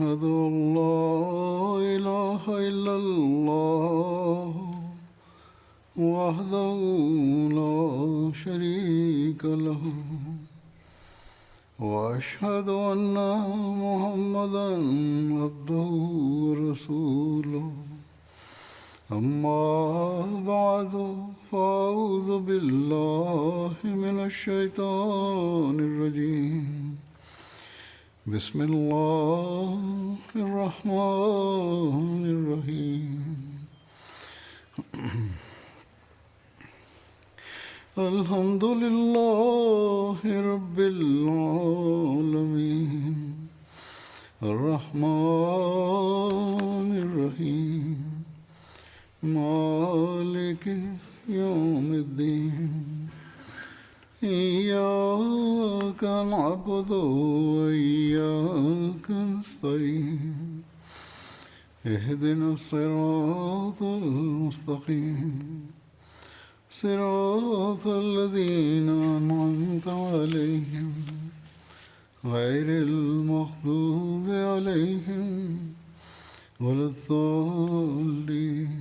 أشهد أن لا إله إلا الله وحده لا شريك له وأشهد أن محمدا عبده ورسوله أما بعد فأعوذ بالله من الشيطان الرجيم بسم الله الرحمن الرحيم الحمد لله رب العالمين الرحمن الرحيم مالك يوم الدين إياك نعبد وإياك نستعين اهدنا الصراط المستقيم صراط الذين أنعمت عليهم غير المغضوب عليهم ولا الضالين.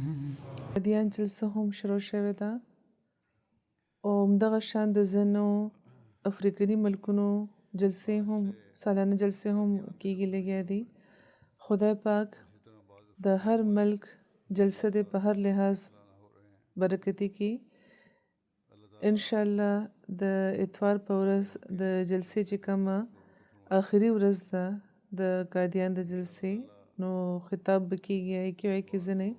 دیان جلسه هم شروع شوې ده او همدغه شان د ځینو افریقایي ملکونو جلسې هم سالانه جلسې هم کیږي لګیا دي. خدای پاک د هر ملک جلسه دې په هر لحاظ برکتي کی. انشاءالله د اتوار په ورځ د جلسې چې کومه آخري ورځ ده د قادیان د جلسې نو خطاب به کیږي کې ځینې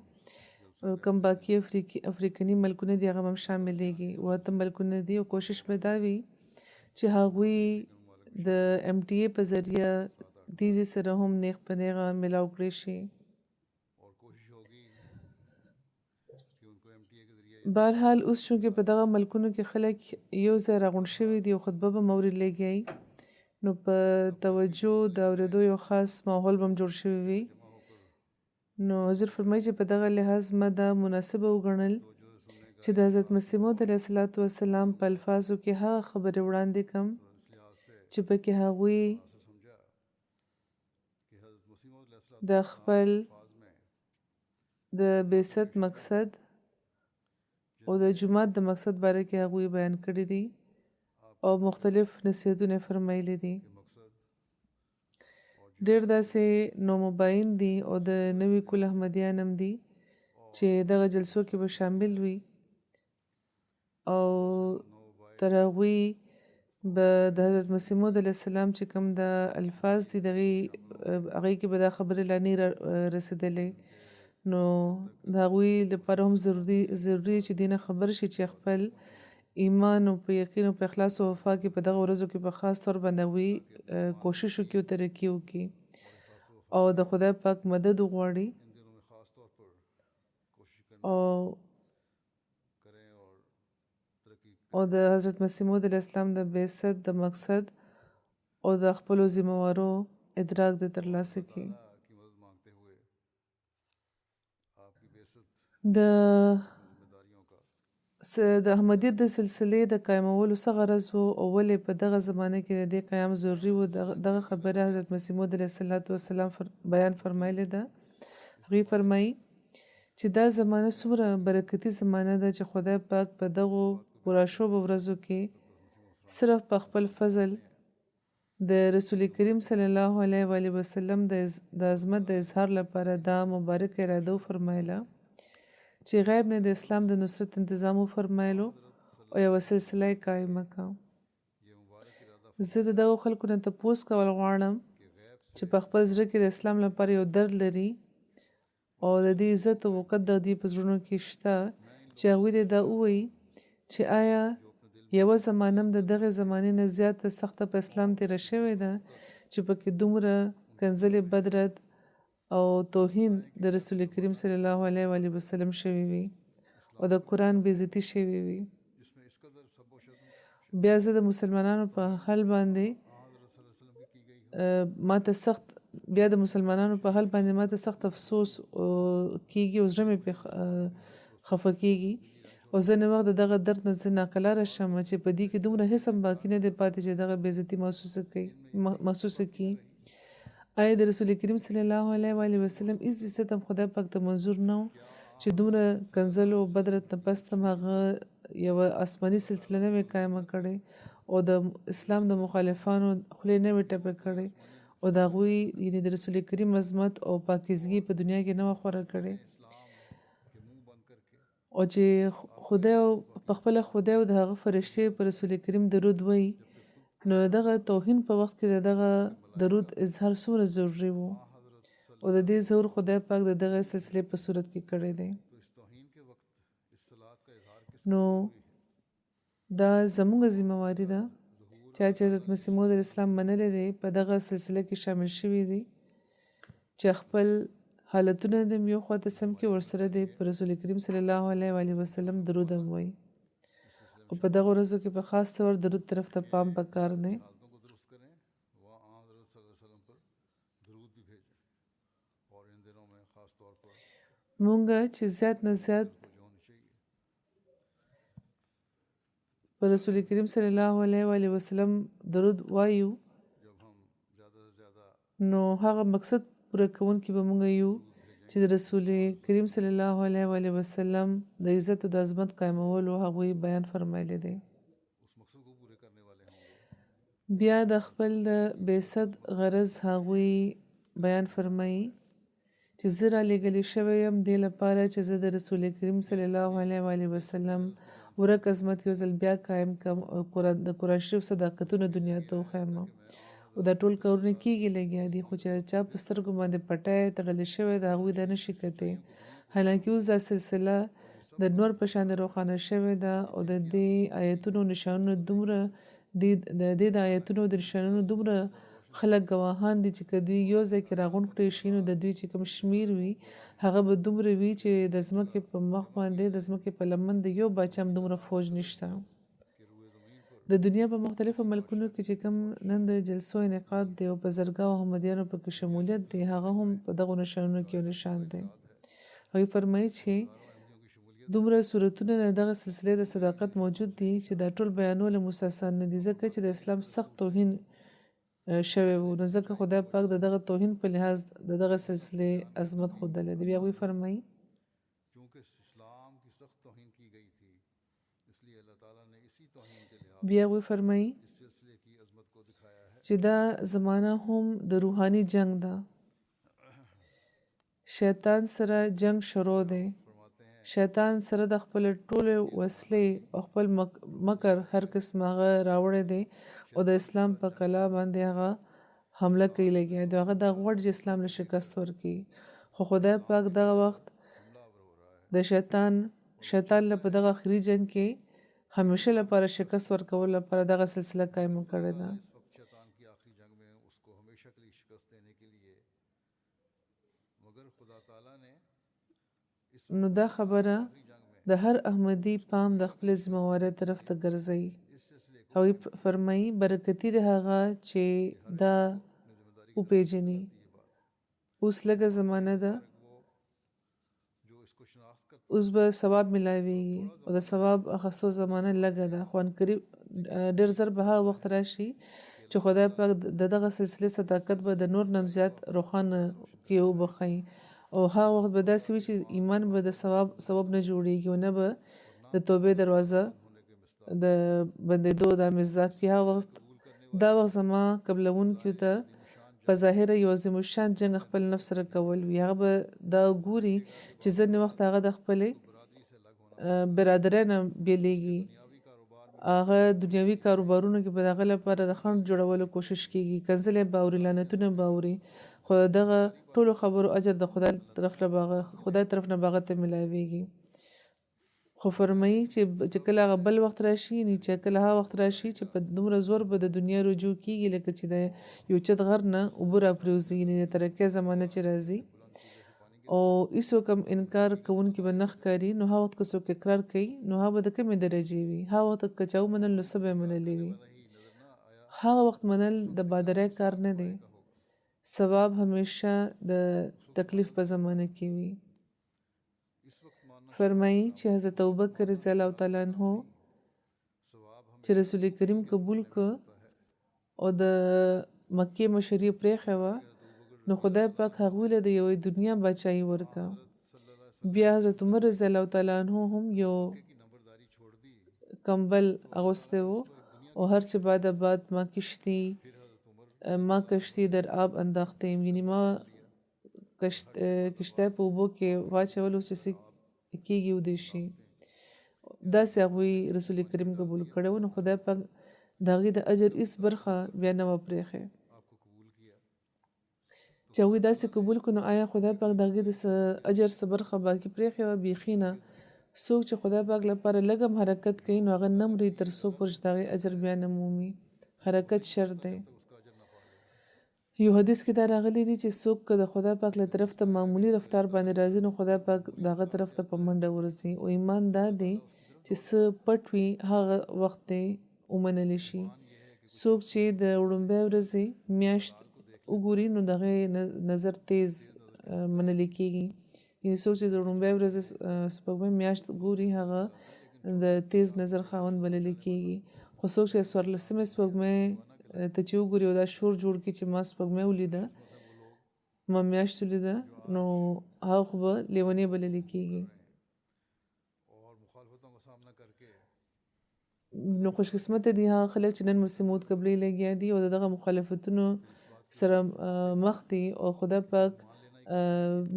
کم باقی افریقایي ملکونه دي هغه هم شاملېږي. اته ملکونه دي او کوشش به دا وي چې هغوی د MTA په ذریعه دیزې سره هم نیغ په نیغه ملاو کړی شي. بهرحال اوس چونکې په دغه ملکونو کې خلک یو ځای راغونډ شوي دي او خطبه به موري لګي نو په توجه د اورېدو یو خاص ماحول به هم جوړ شوی وي. نو حضور فرمایي چې په دغه لحاظ ما دا مناسبه وګڼل چې د حضرت مسیح موعود علیه السلام په الفاظو کې هغه خبرې وړاندې کړم چې پکې هغوی د خپل د بعثت مقصد او د جماعت د مقصد باره کې هغوی بیان کړي دي او مختلف نصیحتونه فرمایلي دي. ډېر داسې نومباین دي او د نوي کل احمدیان هم دي چې دغه جلسو کې به شامل وي او تر هغوی به د حضرت مسیح موعود علیه السلام چې کوم د الفاظ دي هغې کې به دا خبرې لا نه رسېدلې نو د هغوی لپاره هم ضروري چې دې نه خبر شي چې خپل ایمان او په یقین او په اخلاص او وفا کې په دغه ورځو کې په خاص طور باندې هغوی کوشش وکړي او ترقي وکړي او د خدای پاک مدد وغواړي او د حضرت مسیح موعود علیه السلام د بعثت د مقصد او د خپلو ذمهوارو ادراک د ترلاسه کړي. د احمدیت د سلسلې د قایمولو څه غرض و او ولې په دغه زمانه کې د دې قیام ضروري و دغه خبره حضرت مسیح موعود علیه السلام بیان فرمایلی ده. هغوی فرمایي چې دا زمانه څومره برکتي زمانه ده چې خدای پاک په دغو پراشوبو ورځو کې صرف په خپل فضل د رسول کریم صلی الله علیه و آله وسلم د عظمت د اظهار لپاره دا مبارک اراده فرمایله چې غیب نه د اسلام د نصرت انتظام فرمایلو او یو سلسله قائمه کړه. زه د دغو خلکو نه تپوس کول غواړم چې په خپل زړه کې د اسلام لپاره یو درد لري او د دې عزت او وقت د دې په زړونو کې شته چې هغوی دې دا ووایي چې آیا یوه زمانه د دغه زمانې نه زیاته سخته په اسلام تېره شوې ده چې پکې دومره کنځلې بدرد او توهین د رسول کریم صلی الله علیه و آله وسلم شوی وي او د قرآن بېعزتي شوی وي. بیا زه د مسلمانانو په حال باندې ماته سخت بیا د مسلمانانو په حال باندې ماته سخت افسوس کیږي او زړه مې پرې خفه کیږي او ځینې وخت د دغه درد نه زه ناقلاره شم چې په دې کې دومره حس هم باقي نه دی پاتې چې دغه بېعزتي محسوسه کړي. آیا د رسول کریم صلی الله علیه و آله وسلم هیڅ عزت هم خدای پاک ته منظور نه و چې دومره کنځلو او بدرت نه پس هم هغه یوه آسماني سلسله نه وي قایمه کړې او د اسلام د مخالفانو خولې نه وي ټپې کړې او د هغوی یعنې د رسول کریم عظمت او پاکیزګي په دنیا کې نه وه خوره کړې او چې خدای په خپله خدای او د هغه فرشتې په رسول کریم درود وایي نو دغه توهین په وخت کې دغه درود اظهار څومره ضروري وو او د دې ظهور خدای پاک د دغه سلسلې په صورت کې کړی دی نو دا زموږ ذمہواري ده چې حضرت مسیح موعود اسلام منلی دی په دغه سلسله کې شامل شوي دي چې خپل حالتونه د یو خواته سم کې ورسره دی په رسول کریم صلی الله علیه و آله وسلم درود هم وایي او په دغه ورځو کې په خاص طور درود طرف ته پام پکار دی مونږ چې زیات نه زیات په رسول کریم صلی الله علیه و آله وسلم درود وایو نو هغه مقصد پوره کوونکي به مونږ یو چې د رسول کریم صلی الله علیه و آله وسلم د عزت او د عظمت قایمولو هغوی بیان فرمایلی دی بیا د خپل د بعثت غرض هغوی بیان فرمایي چې زه رالیږلی شوی یم دې لپاره چې زه د رسول کریم صلی الله علیه و آله وسلم ورک عظمت یو ځل بیا قایم کړم او د قرآن شریف صداقتونه دنیا ته وښیم او دا ټول کارونه کېږي لګیا دي خو چې چا په سترګو باندې پټی تړلی شوی د هغوی دا نشي کتی حالانکې اوس دا سلسله د نور په شان روښانه شوې ده او د دې آیتونو نشانونو دومره د دې د آیتونو د نشانونو دومره خلک ګواهان دي چې که دوی یو ځای کې راغونډ کړی شي نو د دوی چې کوم شمیر وي هغه به دومره وي چې د ځمکې په مخ باندې د ځمکې په لمن د یو باچا هم دومره فوج نشته د دنیا په مختلفو ملکونو کې چې کوم نن د جلسو انعقاد دی او په زرګاو احمدیانو پکې شمولیت دی هغه هم په دغو نشانونو کې یو نشان دی هغوی فرمایي چې دومره صورتونه د دغه سلسلې د صداقت موجود دي چې دا ټول بیانول موسی آسان نه دي ځکه چې د اسلام سخت توهین شوی و نو ځکه خدای پاک د دغه توهین په لحاظ د دغه سلسلې عظمت ښودلی دی بیا هغوی فرمایي بیا هغوی فرمایي چې دا زمانه هم د روحاني جنگ ده شیطان سره جنگ شروع دی شیطان سره د خپل ټولې وسلې او خپل مکر هر قسم هغه راوړی دی او د اسلام په کلا باندې هغه حمله کوي لګیا دی هغه د غوړ چې اسلام له شکست ورکړي خو خدای پاک دغه وخت د شیطان له په دغه آخري جنگ کې همیشه لپاره شکست ورکول لپاره دغه سلسله قایمه کړې ده نو دا خبره د هر احمدي پام د خپل ذمہوارۍ طرف ته ګرځي هغوی فرمایي برکتي د هغه چې دا وپېژني اوس لږه زمانه ده اوس به ثواب ملاویږي او د ثواب اخستو زمانه لږه ده خو قریب ډېر زر به هغه وخت راشي چې خدای پاک د دغه سلسلې صداقت به د نور نه زیات روښانه کې وبښي او هغه وخت به داسې وي چې ایمان به د ثواب نه جوړیږي او نه به د توبې دروازه د بندېدو دا مزداق وي هغه وخت دا وخت زما قبلونکو ته په ظاهره یو عظیم الشان جنګ خپل نفس سره کول وي هغه به دا ګوري چې ځینې وخت هغه د خپلې برادرۍ نه بیلیږي هغه دنیوي کاروبارونو کې به د هغه لپاره د خنډ جوړولو کوشش کیږي کنځلې به اوري لعنتونه به اوري خو دغه ټولو خبرو اجر د خدای طرف نه به هغه ته ملاویږي خو فرمایي چې کله هغه بل وخت راشي چې کله هغه وخت راشي چې په دومره زور به د دنیا رجوع کیږي لکه چې د یو چت غر نه اوبه راپریوځي یعنې د ترقۍ زمانه چې راځي او هیڅوک هم انکار کوونکي به نه ښکاري نو هغه وخت که څوک اقرار کوي نو هغه به د کومې درجې وي هغه وخت که چا ومنل نو څه به یې منلی وي هغه وخت منل د بادرۍ کار نه دی ثواب همیشه د تکلیف په زمانه کې وي فرمایي چې حضرت ابوبکر رضی الله تعالی عنہ چې رسول کریم قبول کړ او د مکې مشري پرېښې وه نو خدای پاک هغوی له د یوې دنیا بادشاهي ورکړه. بیا حضرت عمر رضی الله تعالی عنه هم یو کمبل اغوستی و او هر چه بعد ما کشتی در آب انداخته ایم، یعنی ما کشتی په اوبو کې واچولو چې څه کېږي ودې شي. داسې هغوی رسول کریم قبول کړی و. نو خدای پاک د هغې د اجر هېڅ برخه بیا نه وه پرېښې چې هغوی داسې قبول کړو. نو آیا خدای پاک د هغې د اجر څه برخه باقي پرېښې وه؟ بیخي نه. څوک چې خدای پاک لپاره لږ هم حرکت کوي نو هغه نه مري تر څو پورې چې د هغې اجر بیا نه مومي. حرکت شرط دی. یو حدیث کې دا راغلی دی چې څوک که د خدای پاک له طرف ته معمولی رفتار باندې راځي نو خدای پاک د هغه طرف ته په منډه ورځي. او ایمان دا دی چې څه پټ وي هغه وخت دی ومنلی شي. څوک چې د وړومبۍ ورځې میاشت وګوري نو د هغې نظر تیز منلی کېږي. یعنې څوک چې د وړومبۍ ورځې سپوږمۍ میاشت ګوري هغه د تیز نظر خاوند بللی کېږي. خو څوک چې 14مې سپوږمۍ ته چې وګوري او دا شور جوړ کړي چې ما سپوږمۍ ولیده، ما میاشت ولیده، نو هغه خو به لیونی بللی کېږي. نو خوشقسمته دي هغه خلک چې نن مسیح قبلې لګیا دي او د دغه مخالفتونو سره مخ دي او خدای پاک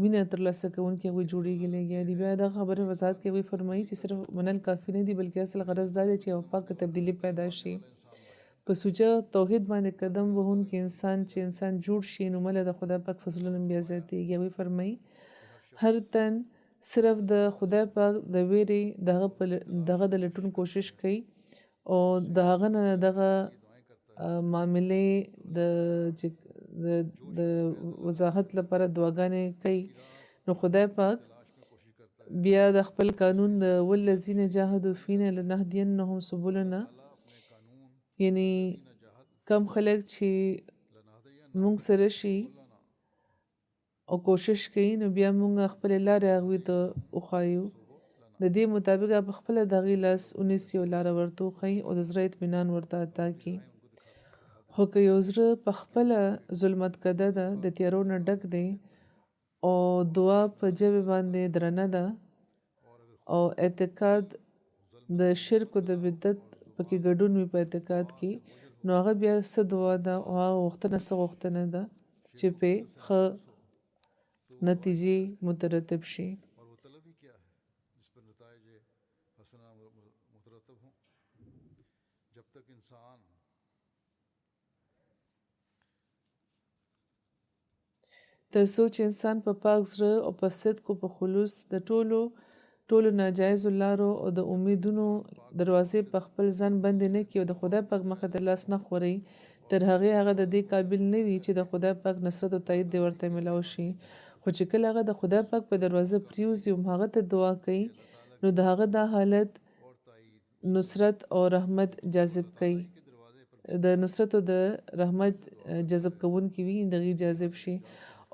مینه ترلاسه کوونکي هغوی جوړېږي لګیا دي. بیا دغه خبره وضاحت کې هغوی فرمایي چې صرف منل کافي نه دي بلکې اصل غرض دا دی چې یو پاکه تبدیلي پیدا شي. په سوچه توحید باندې قدم وهونکی انسان چې انسان جوړ شي نو مله د خدای پاک فضلونه بیا زیاتېږي. هغوی فرمایي هر تن صرف د خدای پاک د ویرې دغه د لټون کوشش کوي او د هغه نه دغه معاملې د وضاحت لپاره دعاګانې کوي. نو خدای پاک بیا د خپل قانون د والذین جاهدوا فینا لنهدینهم سبلنا، یعنی کم خلک چې مونږ سره شي او کوشش کوي نو بیا مونږ خپل لارې هغوی ته وښایو. د دې مطابق په خپله د هغې لاس ونیسي او لاره ورته وښایي او د زړه اطمینان ورته عطا کړي. خو که یو زړه په خپله ظلمت کده ده، د تیارو نه ډک دی او دعا په ژبې باندې درنه ده او اعتقاد د شرک او د بدعت پکې ګډون وي په اعتقاد کې، نو هغه بیا څه دعا ده او هغه غوښتنه څه غوښتنه ده چې پې ښه نتیجې مترتب شي. تر څو چې انسان په پاک زړه او په صدق او په خلوص د ټولو ناجایزو لارو او د امیدونو دروازې په خپل ځان بندې نه کړي او د خدای پاک مخې ته لاس نه خوري، تر هغې هغه د دې قابل نه وي چې د خدای پاک نصرت او تایید دې ورته میلاو شي. خو چې کله هغه د خدای پاک په دروازه پریوزي او هغه ته دعا کوي نو د هغه دا حالت نصرت او رحمت جذب کوي. د نصرت او د رحمت جذب کوونکي وي دغې جذب شي.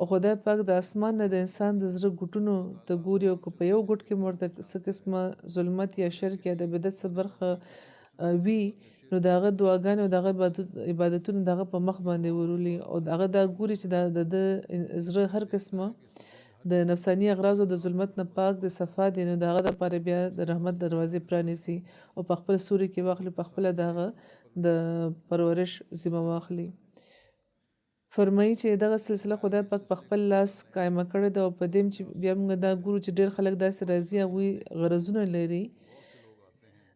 او خدای پاک د اسمان نه د انسان د زړه ګوټونو ته ګوري او که په یو ګوټ کې ورته څه قسمه ظلمت یا شرک یا د بدعت څه برخه وي نو د هغه دعاګانې او د هغه عبادتونه د هغه په مخ باندې ورولي او د هغه دا ګوري چې د زړه هر قسمه د نفساني اغراضو د ظلمت نه پاک د صفا دی، نو د هغه دپاره بیا د رحمت دروازې پرانیسي او په خپل سوري کې واخلي، په خپله د هغه د پرورش ذمه واخلي. فرمایي چې دغه سلسله خدای پاک په خپل لاس قایمه کړې ده او په دې چې بیا موږ دا ګورو چې ډېر خلک داسې راځي هغوی غرضونه لري.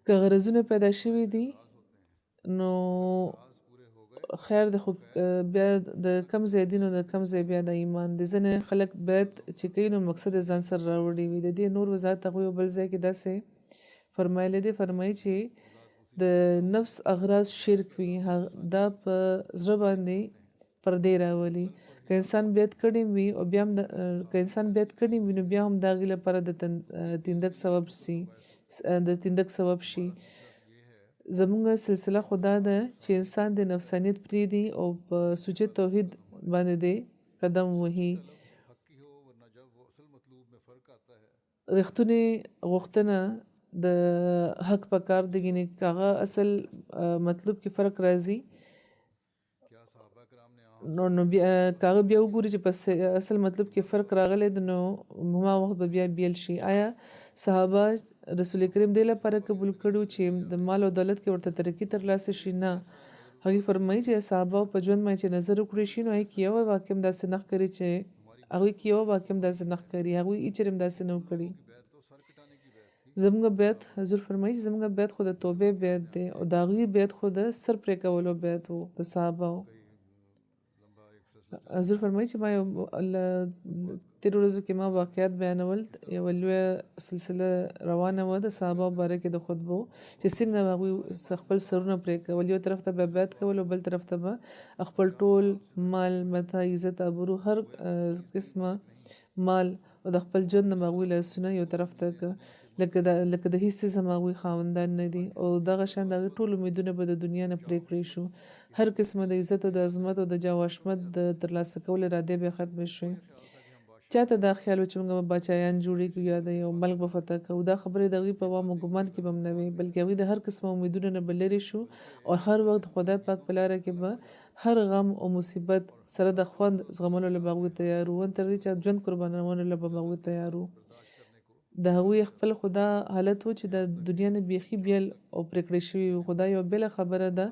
که غرضونه پیدا شوي دي نو خیر د خو بیا د کم ځای دي نو د کم ځای بیا د ایمان د ځینې خلک بیت چې کوي نو مقصد یې ځان سره راوړي وي. د دې نور وضاحت هغوی یو بل ځای کې داسې فرمایلی دی. فرمایي چې د نفس اغراض شرک وي دا په زړه باندې پردې راولي. که انسان بیت کړی وي او بیا هم که انسان بیت کړی وي نو بیا هم د هغې لپاره د تندک سبب شي. زمونږ سلسله خدا ده چې انسان د نفسانیت پرېږدي او په سوچه توحید باندې دی قدم وهي. رښتونې غوښتنه د حق په کار دی، یعنې که هغه اصل مطلوب کې فرق راځي نو بیا کاغه بیا وګوري چې پس اصل مطلب کې فرق راغلی د نو ما وخت به بیا بیل شي. آیا صحابه رسول کریم دی لپاره قبول کړو چې د مال او دولت کې ورته ترقی ترلاسه شي؟ نه. هغه فرمایي چې صحابه په ژوند باندې چې نظر وکړي شي نو هغه کې یو واقع داسې نخ کړي چې هغه کې یو واقع داسې نخ کړي هغه یې چرم داسې نو کړي. زموږ بیت حضور فرمایي زموږ بیت خو د توبې بیت دی او د هغوی بیت خو د سر پرې کولو بیت و د صحابه. حضور فرمایي چې ما یو تېرو ورځو کې ما واقعیت بیانول یوه لویه سلسله روانه وه د صحابه باره کې د خطبو چې څنګه هغوی خپل سرونه پرې کول، یو طرف ته به بیعت کول او بل طرف ته به خپل ټول مال متاع عزت آبرو هر قسمه مال او د خپل ژوند نه به هغوی لاسونه یو طرف ته لکه د هیڅ څیز هم هغوی خاوندان نه دي او دغه شان د هغوی ټول امیدونه به د دنیا نه پرې کړی شو. هر قسمه د عزت او د عظمت او د جاه و حشمت د ترلاسه کول ارادې به ختمې شوې. چاته دا خیال و چې موږ به باچایان جوړې کړو یا د یو ملک به فتح کوو، دا خبرې د هغوی په عوامو ګمان کې به هم نه وي، بلکې هغوی د هر قسمه امیدونه نه به لرې شو او هر وخت خدای پاک په لاره کې به هر غم او مصیبت سره د خوند زغملو له به هغوی تیار وو، تر دې چې ژوند قربانولو له به هغوی تیار وو. د هغوی خپل خدا حالت و چې د دنیا نه بیخي بیل او پرېکړې شوي وو. خدا یو بله خبره ده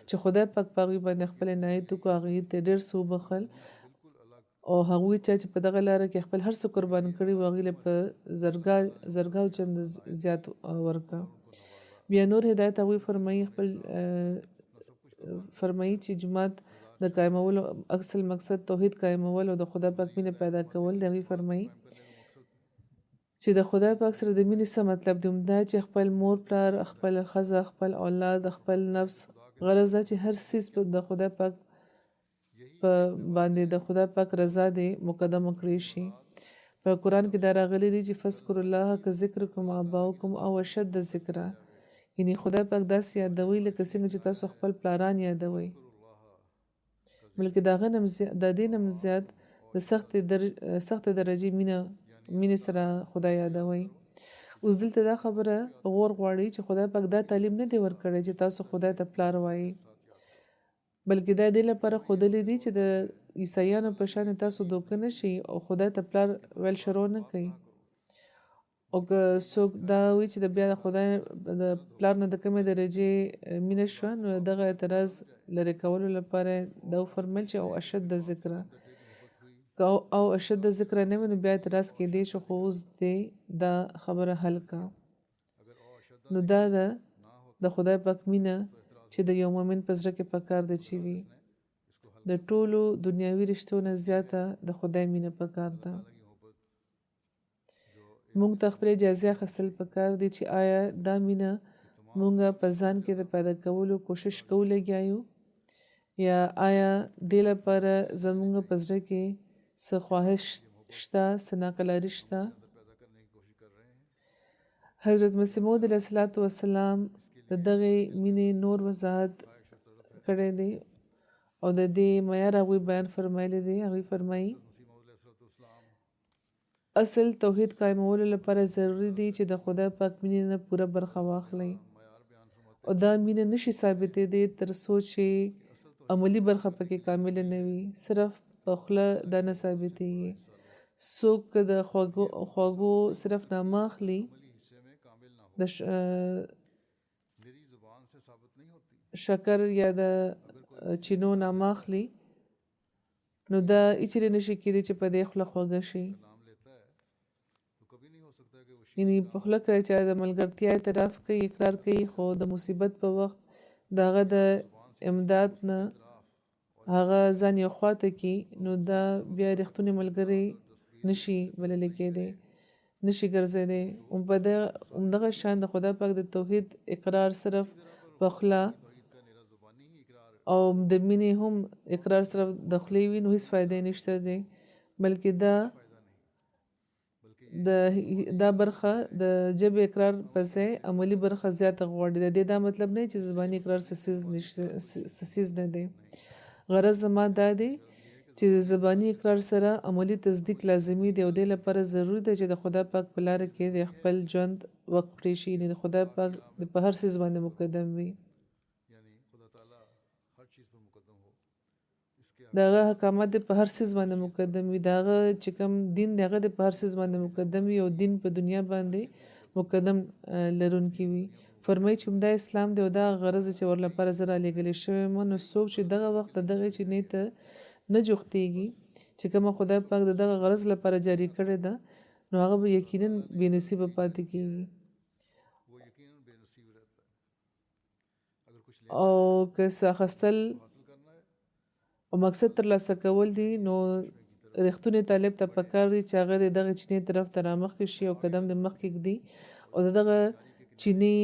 چې خدای پاک په هغوی باندې خپل عنایت وکړو، هغوی ته ډېر څه وبخل او هغوی چې په دغه لاره کې خپل هر څه قربان کړي وو هغوی له په زرګاو چند زیات ورکړه. بیا نور هدایت هغوی فرمایي خپل فرمایي چې جومات د قایمولو اصل مقصد توحید قایمول او د خدای پاک مینه پیدا کول. د هغوی فرمایي چې د خدای پاک سره د مینې څه مطلب دی؟ دا چې خپل مور پلار، خپل ښځه، خپل اولاد، خپل نفس، غرض دا چې هر څیز د خدای پاک په باندې د خدای پاک رضا دې مقدمه کړی شي. په قرآن کې دا راغلی دی چې فذکروا الله کذکرکم آباءکم او اشد ذکرا، یعنی خدای پاک داسې یادوي لکه څنګه چې تاسو خپل پلاران یادوي، بلکې د دې نه هم زیات د سختې درجې مینې سره خدای یادوي. اوس دلته دا خبره غور غواړي چې خدای پاک دا تعلیم نه دی ورکړی چې تاسو خدای ته پلار وایي، بلکې دا دې لپاره ښودلی دی چې د عیسایانو په شان تاسو دوکه نه شي او خدای ته پلار ویل شروع نه کوي. او که څوک دا وایي چې د بیا د خدای د پلار نه د کومې درجې مینه شوه نو دغه اعتراض لرې کولو لپاره دا وفرمیل چې او اشد ذکره او اشد ذکر نه وي نو بیا اعتراض کېدی چې خو اوس دې دا خبره حل کا. نو دا ده د خدای پاک مینه چې د یو مؤمن په زړه کې پکار ده چې وي. د ټولو دنیاوي رشتو نه زیاته د خدای مینه پکار ده. موږ ته خپل اجازه اخیستل پکار دي چې آیا دا مینه موږ په ځان کې د پیدا کولو کوشش کوو لګیایو یا آیا دې لپاره زموږ په زړه کې څه خواهش شته، څه ناقلاري شته. حضرت مسیح موعود علیه السلام د دغې مینې نور وضاحت کړی دی او د دې معیار هغوی بیان فرمایلی دی. هغوی فرمایي اصل توحید قایمولو لپاره ضروري دی چې د خدای پاک مینې نه پوره برخه واخلئ او دا مینه نشي ثابتېدی تر څو چې عملي برخه پکې کامله نه وي. صرف په خوله دا نه ثابتېږي. څوک د خواږو صرف نامه اخلي، د شکر یا د چینو نامه اخلي، نو دا هیچرې نشي کېدی چې په دې خوله خوږه شي. یعنی په خوله که چا د ملګرتیا اعتراف کوي، اقرار کوي، خو د مصیبت په وخت د هغه د امداد نه هغه ځان یو خواته کی نو دا بیا رښتونی ملګری نشي بللی کېدی، نشي ګرځېدی. همدغه شان د خدای پاک د توحید اقرار صرف په خوله او د مینې هم اقرار صرف د خولې وي نو هیڅ فایده نشته دی، بلکې دا برخه د ژبې اقرار پسې عملي برخه زیاته غواړي. د دې دا مطلب نه چې زباني اقرار سیز نه دی. غرض زما دا دی چې زباني اقرار سره عملي تصدیق لازمي دی او دې لپاره ضروري ده چې د خدای پاک په لاره کې د خپل ژوند وقف کړی شي، یعنې د خدای پاک په هر څیز باندې مقدم وي. دغه حکامت دې په هر څیز باندې مقدم وي دغه چې کوم دین دی هغه دې په هر څیز باندې مقدم وي او دین په دنیا باندې مقدم لرونکي وي فرمایي چې همدا اسلام دی او دا غرض چې ور لپاره زه رالیږلی شوی یم نو څوک چې دغه وخت د دغې چینې ته نه جوختېږي چې کومه خدای پاک د دغه غرض لپاره جاري کړې ده نو هغه به یقینا بې نصیبه پاتې کېږي او که څه اخیستل او مقصد ترلاسه کول دي نو رښتونی طالب ته پکار دي چې هغه د دغه چینې طرف ته رامخکې شي او قدم د مخکې ږدي او د دغه چینې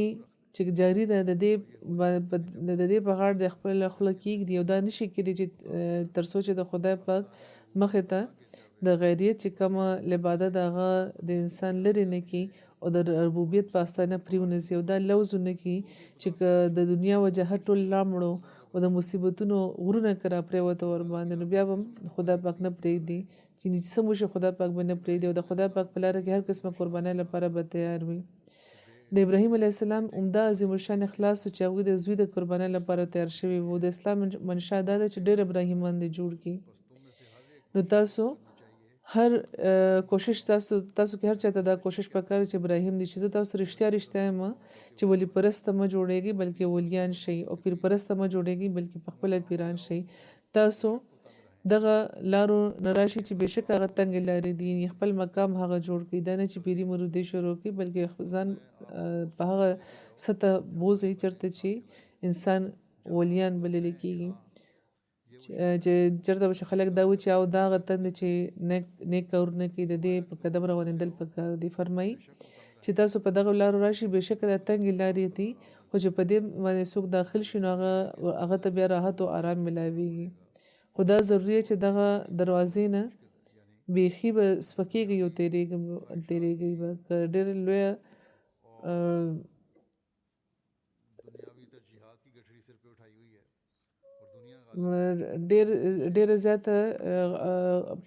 چې جاري ده د دې په غاړه د خپل خوله کېږدي او دا نشي کېدی چې تر څو چې د خدای پاک مخې ته د غیریت چې کومه لباده د هغه د انسان لرې نه کړي او د ربوبیت په استانه پرېونځي او دا لوز ونه کړي چې د دنیا وجهه ټول لاړو او د مصیبتونو غرونه که راپرېوته ورباندې نو بیا به خدای پاک نه پرېږدي چې څه وشي خدای پاک به نه پرېږدي او د خدای پاک په لاره کې هر قسمه قربانۍ لپاره به تیار وي د ابراهیم علیه السلام عمده عظیم الشان اخلاص چې هغوی د زوی د قربانۍ لپاره تیار شوي وو د اسلام منشا دا ده چې ډېر ابراهیمان دې جوړ کړي نو تاسو هر کوشش تاسو کې هر چاته دا کوشش پکار چې ابراهیم دې چې زه تاسو رښتیا یم چې ولی پرسته مه جوړیږي بلکې ولیان شي او پیر پرسته مه جوړیږي بلکې په خپل پیران شي تاسو دغه لارو نراشي چې بشک هغه تنګ لارې دي خپل مقام هغه جوړ کړي دا نه چې پیری مرودي شروع کړي بلکې ځان په هغه سطح بوزي چرته چې انسان ولیان بلل کېږي چې چرته به خلک دا و چې او دا غتند چې نیک کارونه کوي د دې په قدم روانېدل پکار دي فرمایي چې تاسو په دغه لارو راشي بشک د تنګ لارې دي خو چې په دې باندې څوک داخل شي نو هغه ته بیا راحت او آرام ملاويږي خدا ضروري چې دغه دروازې نه بیخي به سپکېږي او تیریږي به ډېر لوی ډېر زیاته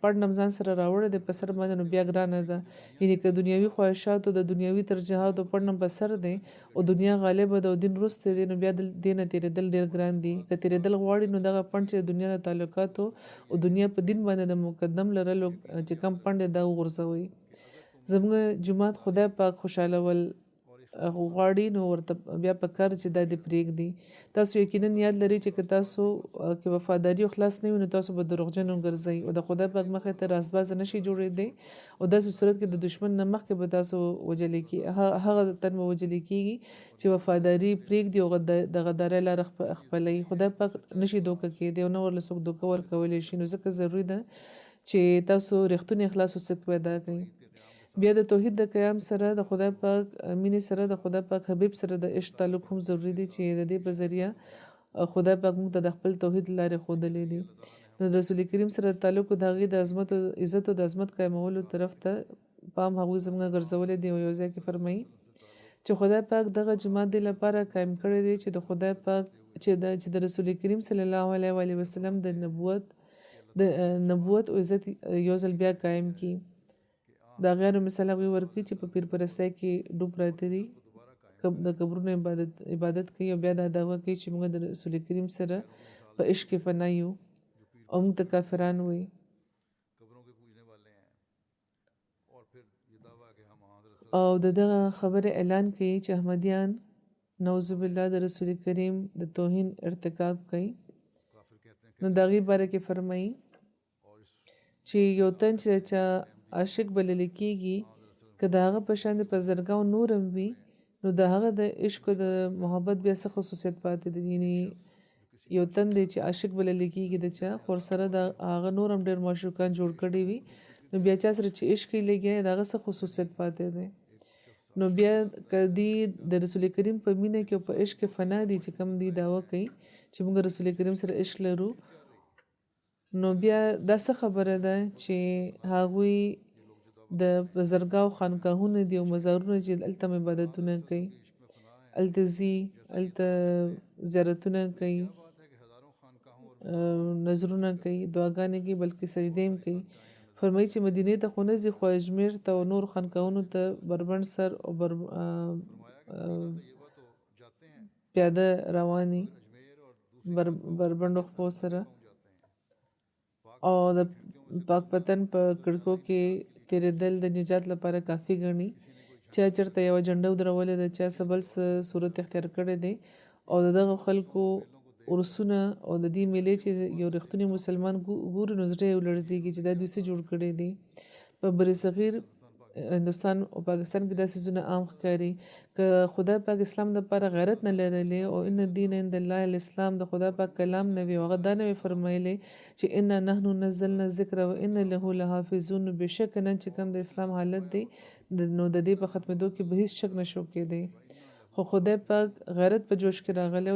پړ نمځان سره راوړی دی په سر باندې نو بیا ګرانه ده یعنې که دنیوي خواهشاتو د دنیوي ترجیحاتو پړ نم په سر دی او دنیا غالبه ده او دین وروستی دی نو بیا دې نه تېرېدل ډېر ګران دي که تېرېدل غواړي نو دغه پڼ چې د دنیا د تعلقاتو او دنیا په دین باندې د مقدم لرلو چې کم پڼ دی دا وغورځوئ زموږ جومات خدای پاک خوشحالول غواړي نو ورته بیا پکار چې دا دې پرېږدي تاسو یقینا یاد لرئ چې که تاسو کې وفاداري او خلاص نه وي نو تاسو به دروغجن وګرځئ او د خدای پاک مخې ته رازباز نشي جوړېدی او داسې صورت کې د دشمن نه مخکې به تاسو وجلې کېږي هغه تن به وجلې کېږي چې وفاداري پرېږدي او د غدارۍ لاره خپلوي خدای پاک نشي دوکه کېدی او نه ورله څوک دوکه ورکولی شي نو ځکه ضروري ده چې تاسو رښتونی اخلاص او صدق پیدا کړئ بیا د توحید د قیام سره د خدای پاک مینې سره د خدای پاک حبیب سره د عشق تعلق هم ضروری دی چې د دې په ذریعه خدای پاک موږ ته د خپل توحید لارې ښودلې دي د رسول کریم سره تعلق د هغې د عظمت او عزت او د عظمت قایمولو طرف ته پام هغوی زموږ ګرځولی دی او یو ځای کې فرمایي چې خدای پاک دغه جماعت دی لپاره قایم کړی دی چې د خدای پاک چې د رسول کریم صلی الله علیه وسلم د نبوت او عزت یو ځل بیا قایم کړي دا غیر مثال هغوی ورکړي چې په پیر پرستۍ کې ډوب پراته دي د قبرونو عبادت کوي او بیا دا دعوه کوي چې موږ د رسول کریم سره په عشق کې فنا یو او موږ ته کافران وي او دغه خبره اعلان کوي چې احمدیان نعوذ بالله د رسول کریم د توهین ارتکاب کوي نو د هغې باره کې فرمایي چې یو تن چې عاشق بلل کېږي که د هغه په شان په زرګاو نورم وي نو د هغه د عشق د محبت بیا څه خصوصیت پاتې دي یعنې یو تن دی چې عاشق بلل کېږي د چا خو ورسره د هغه نورم ډېر معشوقان جوړ کړي وي نو بیا چا سره چې عشق یې لګیا د هغه څه خصوصیت پاتې دی نو بیا که دی د رسول کریم په مینه کې او په عشق کې فنا دي چې کوم دی دعوه کوي چې موږ رسول کریم سره عشق لرو نو بیا دا څه خبره ده چې هغوی د بزرګاو خانقاهونه دي او مزارونه چې هلته عبادتونه کوي هلته ځي هلته زیارتونه کوي نظرونه کوي دعاګانې کوي بلکې سجدې هم کوي فرمایي چې مدینې ته خو نه ځي خو اجمیر ته او نور خانقاهونو ته بربند سر او پیاده رواني بربندو خپو سره او د پاک پتن په کړکو کې تیرېدل د نجات لپاره کافي ګڼي. چا چېرته یوه جنډه ودرولې ده، چا څه بل څه صورت اختیار کړی دی او د دغه خلکو ورسونه او د دې میلې چې یو رښتونی مسلمان ګوري نو زړه یې ولړزېږي چې دا دوی څه جوړ کړی دی. په برصغیر هندوستان او پاکستان کې دا څیزونه عام ښکاري. که خدای پاک اسلام دپاره غیرت نه لرلی او ان الدین عند الله الاسلام د خدای پاک کلام نه وي او هغه دا نه وي فرمایلی چې انا نحن نزلنا الذکر و ان له لحافظون، نو بېشکه نن چې کوم د اسلام حالت دی نو د دې په ختمېدو کې به هیڅ شک نشو کېدی. خو خدای پاک غیرت په جوش کې راغلی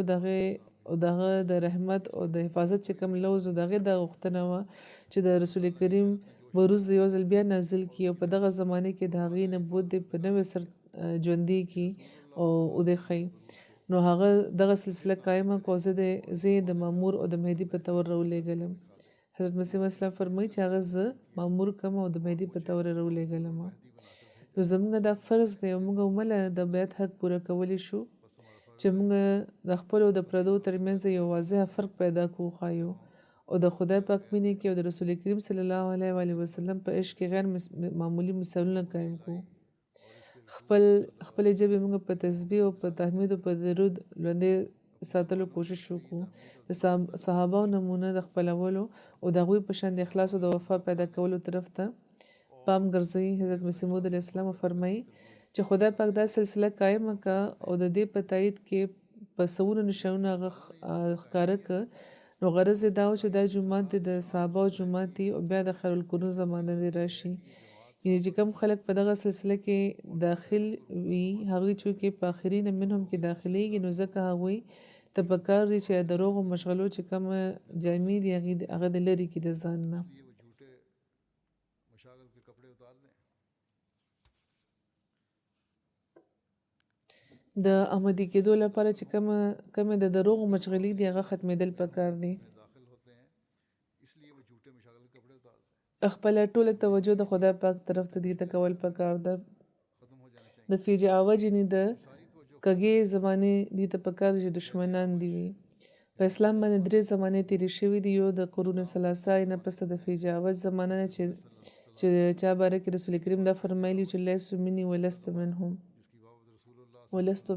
او دغه د رحمت او د حفاظت چې کوم لوز و د هغې دا غوښتنه وه چې د رسول کریم بروز د یو ځل بیا نازل کړي او په دغه زمانه کې د هغې نبوت دی په نوې سر ژوندي کړي او ودښیي. نو هغه دغه سلسله قایمه کړه او زه یې د مامور او د مهدي په طور راولېږلم. حضرت مسیح اسلام فرمایي چې هغه زه مامور کړم او د مهدي په طور یې راولېږلم. نو زموږ دا فرض دی او موږ ومله د بیعت حق پوره کولی شو چې موږ د خپلو د پردو ترمنځ یو واضح فرق پیدا کړو وښایو او د خدای پاک مینې کې او د رسول کریم صلی الله علیه و وسلم په عشق کې غیر معمولی مثالونه قایم کړو. خپلې ژبې موږ په تسبیح او په تحمید او په درود ژوندۍ ساتلو کوشش وکړو. د صحابه نمونه د خپلولو او د هغوی په شان د اخلاص او د وفا پیدا کولو طرف ته پام ګرځوي. حضرت مسیح موعود علیه السلام فرمایي چې خدای پاک دا سلسله قایمه کړه او د دې په تایید کې په سوونه نشانونه هغه ښکاره کړه. نو غرض یې دا و چې دا جومات دی د صحابه او جومات دی او بیا د خیر القرون زمانه دی راشي. یعنې چې کوم خلک په دغه سلسله کې داخل وي هغوی چونکې په آخرین منهم کې داخلیږي نو ځکه هغوی ته پکار دی چې د دروغو مشغلو چې کومه جامې دي هغه د لرې کړي د ځان نه. د احمدي کېدو لپاره چې کومې د دروغو مشغلې دي هغه ختمېدل پکار دي. خپله ټوله توجه د خدای پاک طرف ته دې ته کول پکار ده. د فجاعه جنې د کږې زمانې دې ته پکار چې دشمنان دي وي. په اسلام باندې 3 زمانې تېرې شوي دي. یو د قرون ثلاثه نه پس د فجاعه زمانه نه چې چا باره کې رسول کریم دا فرمایلی چې لیسو مني ولست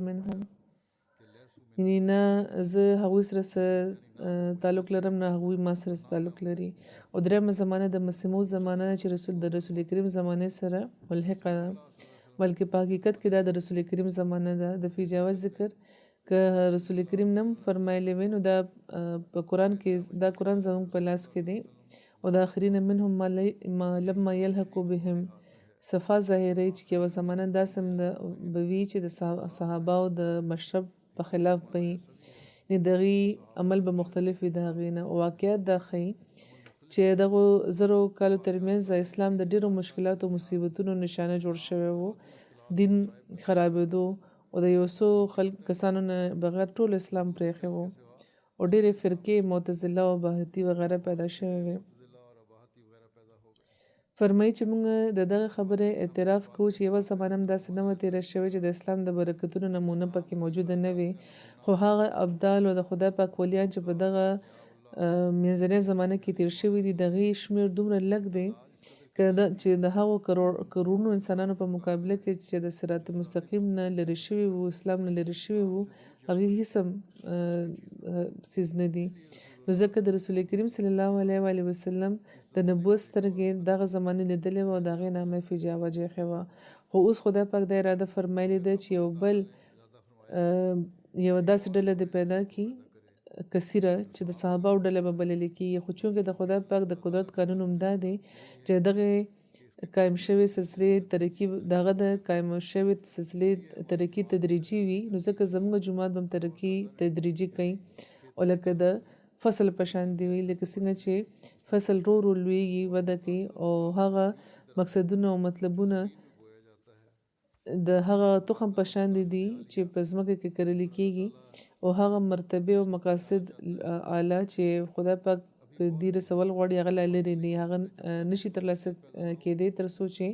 منهم، یعنی نه زه هغوی سره تعلق لرم نه هغوی ما سره تعلق لري. او درېیمه زمانه د مسیح موعود زمانه چې د رسول کریم زمانې سره ملحقه ده، بلکې په حقیقت کې دا د رسول کریم زمانه ده. د فجاعه ذکر که رسول کریم نم فرمایلی وی نو دا په قرآن کې دا قرآن زموږ په لاس کې دی او د آخرین منهم ما لما یلحقو بهم صفا ظاهري چې یوه زمانه داسې به وي چې د صحابه او د مشرب په خلاف به وي، یعنې د هغې عمل به مختلف وي د هغې نه. واقعیت دا ښیي چې دغو زرو کالو ترمنځ د اسلام د ډېرو مشکلاتو او مصیبتونو نشانه جوړ شوی و. دین خرابېدو او د یو څو کسانو نه بغیر ټول اسلام پرېښی و او ډېرې فرقې معتزله او بهتي وغیره پیدا شوې وې. فرمایي چې موږ د دغه خبرې اعتراف کوو چې یوه زمانه هم داسې نه وه تېره شوې چې د اسلام د برکتونو نمونه پکې موجوده نه وي، خو هغه ابدال او د خدای پاک ولیان چې په دغه منځنۍ زمانه کې تېر شوي دي د هغې شمېر دومره لږ دی چې د هغو کروڑونو انسانانو په مقابله کې چې د صراط مستقیم نه لرې شوي وو، اسلام نه لرې شوي وو، هغې هېڅ هم څیز نه دي. نو ځکه د رسول کریم صلی الله علیه و وسلم د نبوت سترګې دغه زمانې لیدلې وه او د هغې نامه یې فجاعه ایښې وه. خو اوس خدای پاک دا اراده فرمایلې ده چې یوه داسې ډله دې پیدا کړي کثیره چې د صحابهو ډله به بللې کېږي. خو چونکې د خدای پاک د قدرت قانون هم دا دی چې دغې قایم شوې سلسلې ترقي د هغه د قایم شوې سلسلې ترقي تدریجي وي. نو ځکه زموږ جومات به هم ترقي تدریجي کوي او لکه د فصل په شان دی وي، لکه څنګه چې فصل رو لویږي وده کوي او هغه مقصدونه او مطلبونه د هغه تخم په شان دي چې په ځمکه کې کرلې کېږي او هغه مرتبه او مقاصد اعلی چې خدای پاک په دې رسول غواړي هغه لا لرې دي، هغه نشي ترلاسه کېدی تر څو چې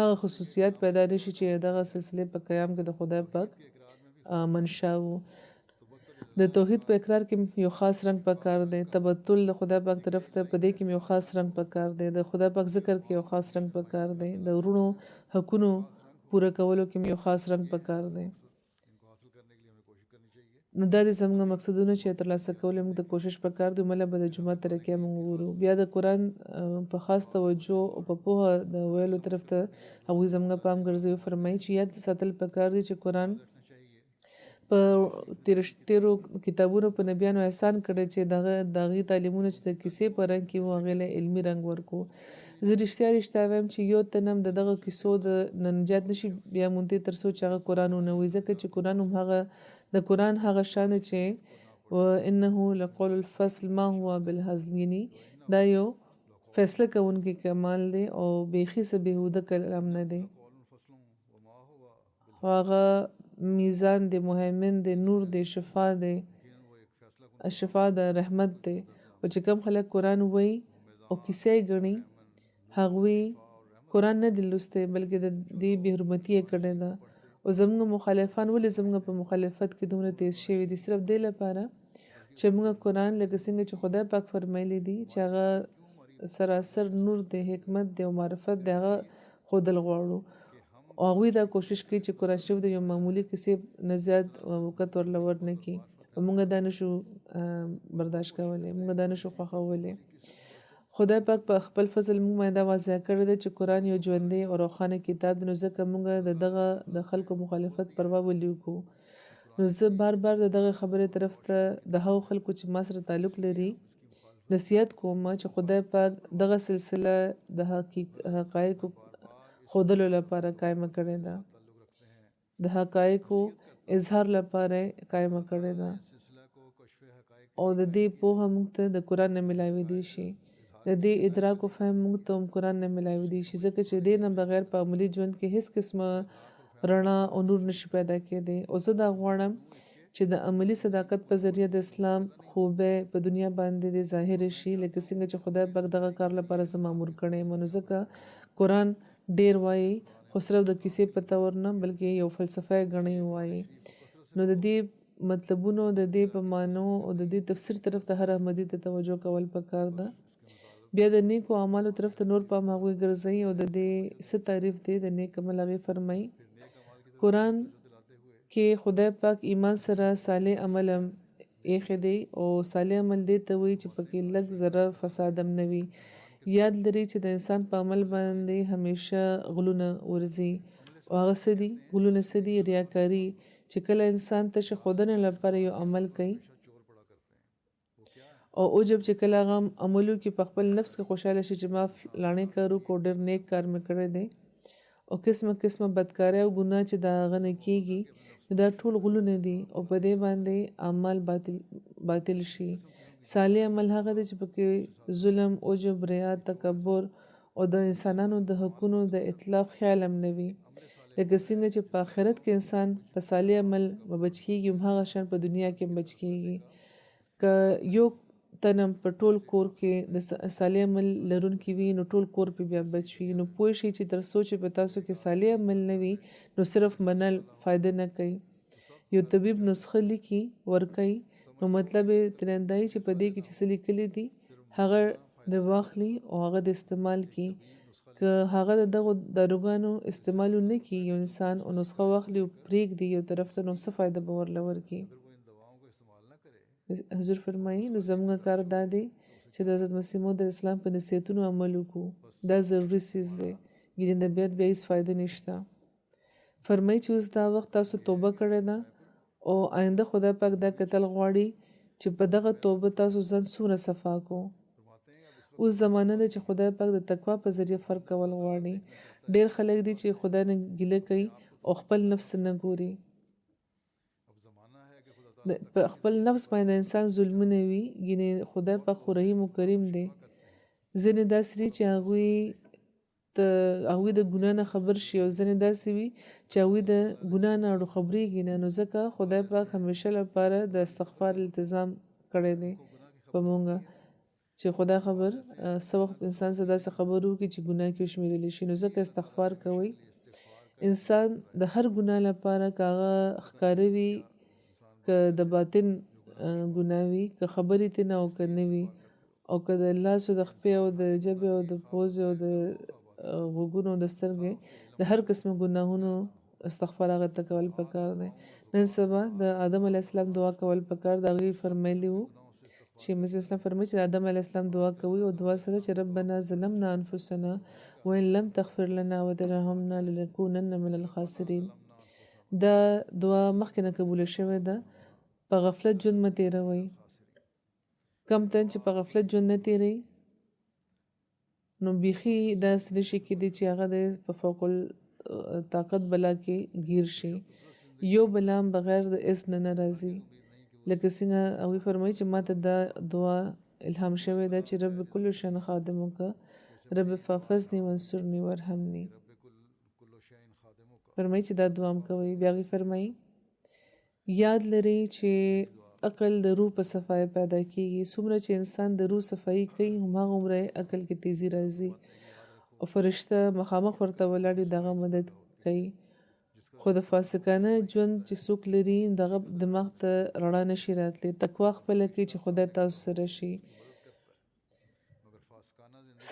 هغه خصوصیات پیدا نشي چې دغه سلسلې په قیام کې د خدای پاک منشا وو. د توحید په اقرار کې یو خاص رنګ پکار دی، تبتل د خدای پاک طرف ته په دې کې یو خاص رنګ پکار دی، د خدای پاک ذکر کې یو خاص رنګ پکار دی، د ورونو حقونو پوره کولو کې یو خاص رنګ پکار دی. نو دا د زموږ مقصدونه چې ترلاسه کول موږ ته کوشش پکار دی. مله به د جمعه طریقې موږ وګورو. بیا د قرآن په خاص توجه او په پوهه د ویلو طرف ته هغوی زموږ پام ګرځوي. فرمایي چې یاد ساتل پکار دی چې قرآن په تیرو کتابونو په نبیانو احسان کړی چې دغه تعلیمونه چې د کیسې په رنګ کې وو هغې له علمي رنګ ورکو. زه رښتیا وایم چې یو تنم د دغه کیسو د نجات نشي بیا مونږ تر څو چې هغه قرآن ونه وي، ځکه چې قرآن هم هغه د قرآن هغه شان چې وانه لقول الفصل ما هو بالهزل، یعنی دا یو فیصله کوونکی کمال دی او بیخي څه بېهوده کلام نه دی. هغه میزان دی، مهیمن دی، نور دی، شفا دی، شفا د رحمت دی. او چې کوم خلک قرآن وایي او کیسې ګڼي هغوی قرآن نه دی لوستی بلکې د دې بې حرمتي یې کړې ده. او زموږ مخالفان ولې زموږ په مخالفت کې دومره تیز شوي دي؟ صرف دې لپاره چې موږ قرآن لکه څنګه چې خدای پاک فرمایلی دی چې هغه سراسر نور دی، حکمت دی او معرفت دی، هغه ښودل غواړو. او هغوی دا کوشش کوي چې قرآن شریف د یو معمولي کیسې نه زیات وقت ورله ورنه کړي. او موږ دا نشو برداشت کولی، موږ دا نشو خوښولی. خدای پاک په خپل فضل موږ باندې دا واضح کړی دی چې قرآن یو ژوندی او روښانه کتاب دی. نو ځکه موږ د خلکو مخالفت پروا ولې وکړو؟ نو زه بار د دغه خبرې طرف ته د هغو خلکو چې ما سره تعلق لري نصیحت کوم چې خدای پاک دغه سلسله د حقایقو ښودلو لپاره قایمه کړې ده، د حقایقو اظهار لپاره قایمه کړې ده. او د دې پوهه موږ ته د قرآن نه ملاویدی شي، د دې ادراک او فهم موږ ته هم قرآن نه ملاویدی شي، ځکه چې دې نه بغیر په عملي ژوند کې هیڅ قسمه رڼا او نور نشي پیدا کېدی. او زه دا غواړم چې د عملي صداقت په ذریعه د اسلام خوبه په دنیا باندې د ظاهر شي، لکه څنګه چې خدای پاک دغه کار لپاره زه مامور کړی یم. نو ځکه قرآن ډیر وایي خو صرف د کیسې په تور نه بلکې یو فلسفه ګڼي وایي. نو د دې مطلبونو، د دې په معنو او د دې تفسیر طرف ته هر احمدي ته توجه کول پکار ده. بیا د نیکو اعمالو طرف ته نور پام هغوی ګرځوي. او د دې څه تعریف دی د نیک عمل هغې فرمایي. قرآن کې خدای پاک ایمان سره صالح عمل هم ایښی دی. او صالح عمل دې ته وایي چې پکې لږ ذره فساد هم نه وي. یاد لري چې د انسان په عمل باندې همیشه غلونه ورځي. او هغه څه دي؟ غلونه څه دي؟ ریاکاري. چې کله انسان تشه ښودنې لپاره یو عمل کوي او عجب چې کله هغه عملو کې په خپل نفس کې خوشحاله شي چې ما فلانې کار وکړو، ډېر نیک کار مې کړی دی. او قسمه بدکارۍ او ګناه چې د هغه نه کېږي دا ټول غلونه دي او په دې باندې اعمال باطل شي. صالح عمل هغه دی چې پکې ظلم، عجب، ریا، تکبر او د انسانانو د حقونو د اطلاق خیال هم نه وي. لکه څنګه چې په آخرت کې انسان په صالح عمل بچ کېږي هماغه شان په دنیا کې هم بچ کېږي. که یو تنم په ټول کور کې د صالح عمل لرونکي وي نو ټول کور په بیا بچ وي. نو پوه شئ چې تر څو چې په تاسو کې صالح عمل نه وي نو صرف منل فایده نه کوي. یو طبیب نسخه لیکي ورکوي نو مطلب یې ترې دا چې په دې کې چې څه لیکلي دي هغه د واخلي او هغه د استعمال کړي. که هغه د دغو داروګانو استعمال ونه کړي یو انسان او نسخه واخلي او پرېږدي یو طرف ته نو څه فایده به ورله ورکړي؟ حضور فرمایي نو زموږ کار دا دی چې د حضرت مسیح موعود اسلام په نصیحتونو عمل وکړو. دا ضروري څیز دی، ګینې د بیت بیا هېڅ فایده نشته. فرمایي چې اوس دا وخت تاسو توبه کړې ده او آینده خدای پاک دا کتل غواړي چې په دغه توبه تاسو ځان څومره صفا کو. اوس زمانه ده چې خدای پاک د تقوا په ذریعه فرق کول غواړي. ډېر خلک دي چې خدای نه ګیله کوي او خپل نفس نه ګوري. په خپل نفس باندې انسان ظلمونه وي، ګینې خدای پاک خو رحیم و کریم دی. ځینې داسې دي چې هغوی د ګناه نه خبر شي او ځینې داسې وي چې هغوی د ګناه نه اړو خبرېږي نه. نو ځکه خدای پاک همیشه لپاره د استغفار التزام کړی دی په مونږه چې خدا خبر څه وخت انسان څه داسې خبر وکړي چې ګناه کې وشمېرلی شي. نو ځکه استغفار کوئ. انسان د هر ګناه لپاره که هغه ښکاره وي که د باطن ګناه وي که خبرې ترې نه او که نه وي او که د لاسو د خپې او د ژبې او د پوزې او د غوږونو او د سترګې د هر قسمه ګناهونو استغفار هغه ته کول پکار دی. نن سبا د آدم علیه السلام دعا کول پکار د هغوی فرمایلي وو چې مسیح اسلام فرمایي چې د آدم علیه السلام دعا کوي او دعا سره چې ربنا ظلمنا انفسنا وان لم تغفر لنا وترحمنا لنكونن من الخاسرین. دا دعا مخکې نه قبوله شوې ده. په غفلت ژوند مه تېروئ. کم تن چې په غفلت ژوند نه تېروي نو بیخي داسې نشي کېدی چې هغه د په فوق طاقت بلا کې ګیر شي. یو بلا هم بغیر د اذن نه راځي. لکه څنګه هغوی فرمایي چې ماته دا دعا الهام شوې ده چې رب کل شین خادمک رب فحفظني وانصرني وارحمني. فرمایي چې دا دعا هم کوي. بیا هغوی فرمایي یاد لرئ چې عقل د روح په صفای پیدا کیږي. څومره چې انسان د روح صفایي کوي هماغومره عقل کې تیزی راځي او فرشته مخامخ ورته ولاړ وي دغه مدد کوي. خو د فاسقانه ژوند چې څوک لري دغه دماغ ته رڼا نشي راتلی. تقوا خپله کوي چې خدای تاسو سره شي.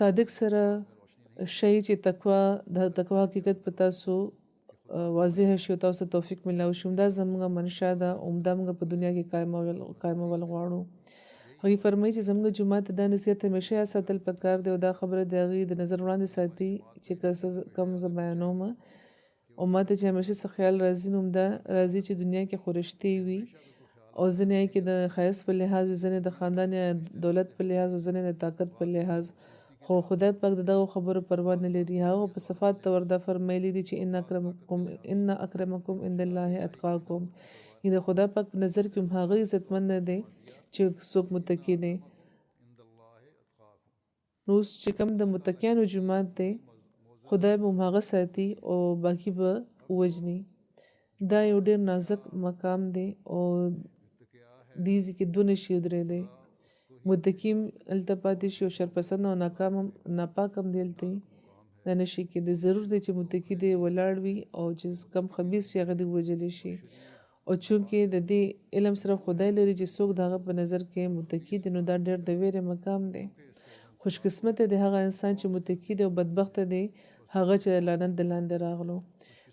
صادق سره شي چې تقوا د تقوا حقیقت په تاسو واضح شي او تاسو توفیق ملاو شي. دا زموږ منشا ده او دا موږ په دنیا کې قایمول غواړو. هغوی فرمایي چې زموږ جومات ته دا نصیحت همیشه یاد ساتل پکار دی او دا خبره د هغوی د نظر وړاندې ساتي چې کم زه بیانوم او ما ته چې همیشه څه خیال راځي نو همدا راځي چې دنیا کې خو رښتې وي او ځینې یې کې د ښایست په لحاظ ځینې د خاندان یا دولت په لحاظ او ځینې د طاقت په لحاظ. خو خدای پاک د دغو خبرو پروا نه لري. هغه په صفات ته وردا فرمایلی دي چې ان اکرمکم عند الله اتقاکم. د خدای پاک په نظر کې هم هغه عزتمند دی چې څوک متقي دی. نو چې کوم د متقیانو جومات دی خدای به هم هغه ساتي او باقي به ووجني. دا یو ډېر نازک مقام دی او دې ځای کې دوه نشي ودرېدی. متقیم هلته پاتې شي او شرپسند او ناپاک هم دی هلته دا نشي کېدی. ضرور دی چې متقي دی ولاړ وي او چې کم خبیث وي هغه دې ووژلی شي. او چونکې د دې علم سره خدای لري چې څوک د هغه په نظر کې متقي دی نو دا ډېر د ویرې مقام دی. خوش قسمته دی هغه انسان چې متقي دی او بدبخته دی هغه چې لعنت د لاندې راغلو.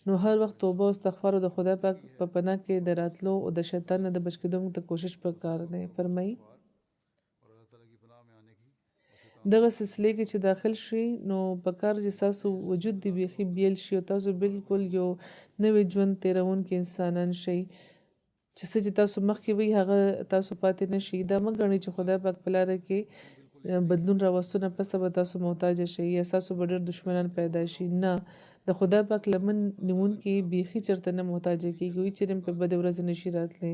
نو هر وخت توبه او استغفار او د خدای پاک په پناه کې د راتلو او د شیطان نه د بچ کېدو موږ ته کوشش پکار دی. فرمایي دغه سلسلې کې چې داخل شي نو پکار چې تاسو وجود دی بیخي بیل شي او تاسو بالکل یو نوی ژوند تیرونکي انسانان شئ چې څه چې تاسو مخکې وي هغه تاسو پاتې نشي. دا مه ګڼئ چې خدای پاک په لاره کې بدلون راوستو نه پسته به تاسو محتاج شئ یا ستاسو به ډېر دشمنان پیدا شي. نه د خدای پاک لمن نیونکي بیخي چېرته نه محتاجه کېږي. هیڅ چېرې په بدې ورځې نشي راتلی.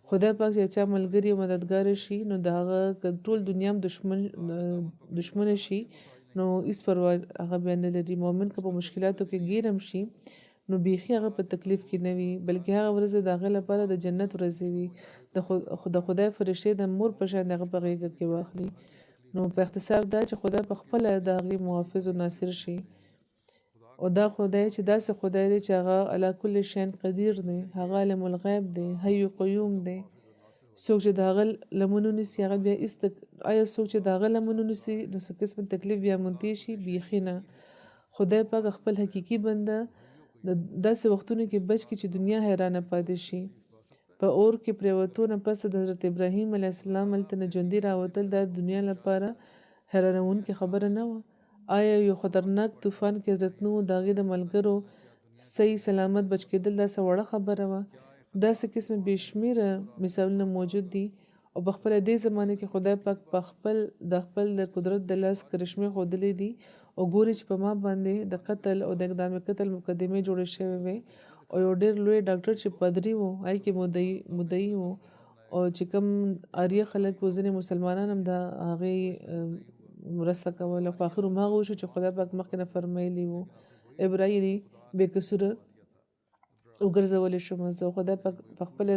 خدای پاک چې چا ملګری او مددګار شي نو د هغه ټول دنیا هم دشمن شي نو هېڅ پروا هغه بیا نه لري. مؤمن که په مشکلاتو کې ګیر هم شي نو بیخي هغه په تکلیف کې نه وي بلکې هغه ورځې د هغه لپاره د جنت ورځې وي. د خدای فرشتې د مور په شان هغه په غېږه کې واخلي. نو په اختصار دا چې خدای په خپله د هغې محافظ او ناصر شي او دا خدای چې داسې خدای دی چې هغه علی کل شیء قدیر دی. هغه عالم الغیب دی، حی قیوم دی. څوک چې د هغه لمنو نیسي هغه بیا آیا څوک چې د هغه لمنو نیسي نو څه قسم تکلیف بیا مونتی شي؟ بیخي نه. خدای پاک خپل حقیقي بنده د داسې وختونو کې بچ کړي چې دنیا حیرانه پاتې شي. په اور کې پرېوتو نه پس د حضرت ابراهیم علیه السلام هلته نه ژوندي راوتل دا دنیا لپاره حیرانوونکې خبره نه وه. آیا یو خطرناک طوفان کې حضرت نوح د هغې د ملګرو صحیح سلامت بچ کېدل داسې وړه خبره وه؟ داسې قسم بې شمېره مثالونه موجود دي او په خپله دې زمانه کې خدای پاک په خپل د قدرت د لاس کرشمې ښودلی دي او ګوري چې په ما باندې د قتل او د اقدام قتل مقدمې جوړې شوې وې او یو ډېر لوی ډاکټر چې پادري و هغې کې مدعي و او چې کوم آریه خلک و ځینې مسلمانان هم د هغې مرسته کوله. خو آخر هماغه وشو چې خدای پاک مخکې نه فرمایلي وو ابراهیم بې قصوره وګرځولی شوم زه. خدای پاک په خپله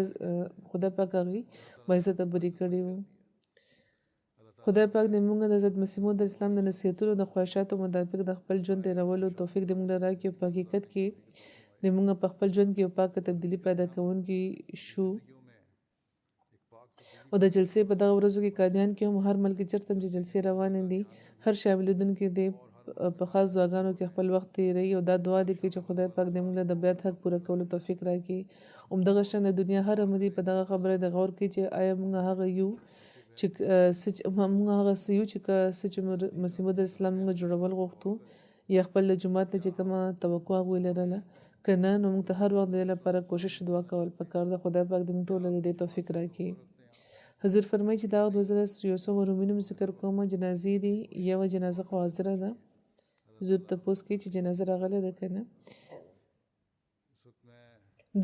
خدای پاک هغې باعزته بري کړی وو. خدای پاک دې موږ د حضرت مسیح موعود اسلام د نصیحتونو د خواهشاتو مطابق د خپل ژوند تېرولو توفیق دې موږ له راکړي او په حقیقت کې دې موږ په خپل ژوند کې یو پاکه تبدیلي پیدا کوونکي شو او د جلسې په دغه ورځو کې قادیان کې هم هر ملک چرته چې جلسې روانې دي هر شاملېدونکي دې په خاص دعاګانو کې خپل وخت تېروي او دا دعا دي کوي چې خدای پاک دې موږ له د بیعت حق پوره کولو توفیق راکړي همدغه شان د دنیا هر عمدي په دغه خبره د غور کوي چې آیا موږ هغه یو چې موږ هغه څه یو چې چې مسیح موعود اسلام موږ جوړول غوښتو یا خپل د جومات ته چې کومه توقع هغوی لرله که نه نو موږ ته هر وخت د دې لپاره کوشش دعا کول پکار ده خدای پاک دې موږ ټوله د دې توفیق راکړي حضور فرمایي چې دا وخت وزره یو څو مرومینو ذکر کومه جنازې دي یوه جنازه خو حاضره ده حضور تپوس کوي چې جنازه راغله ده که نه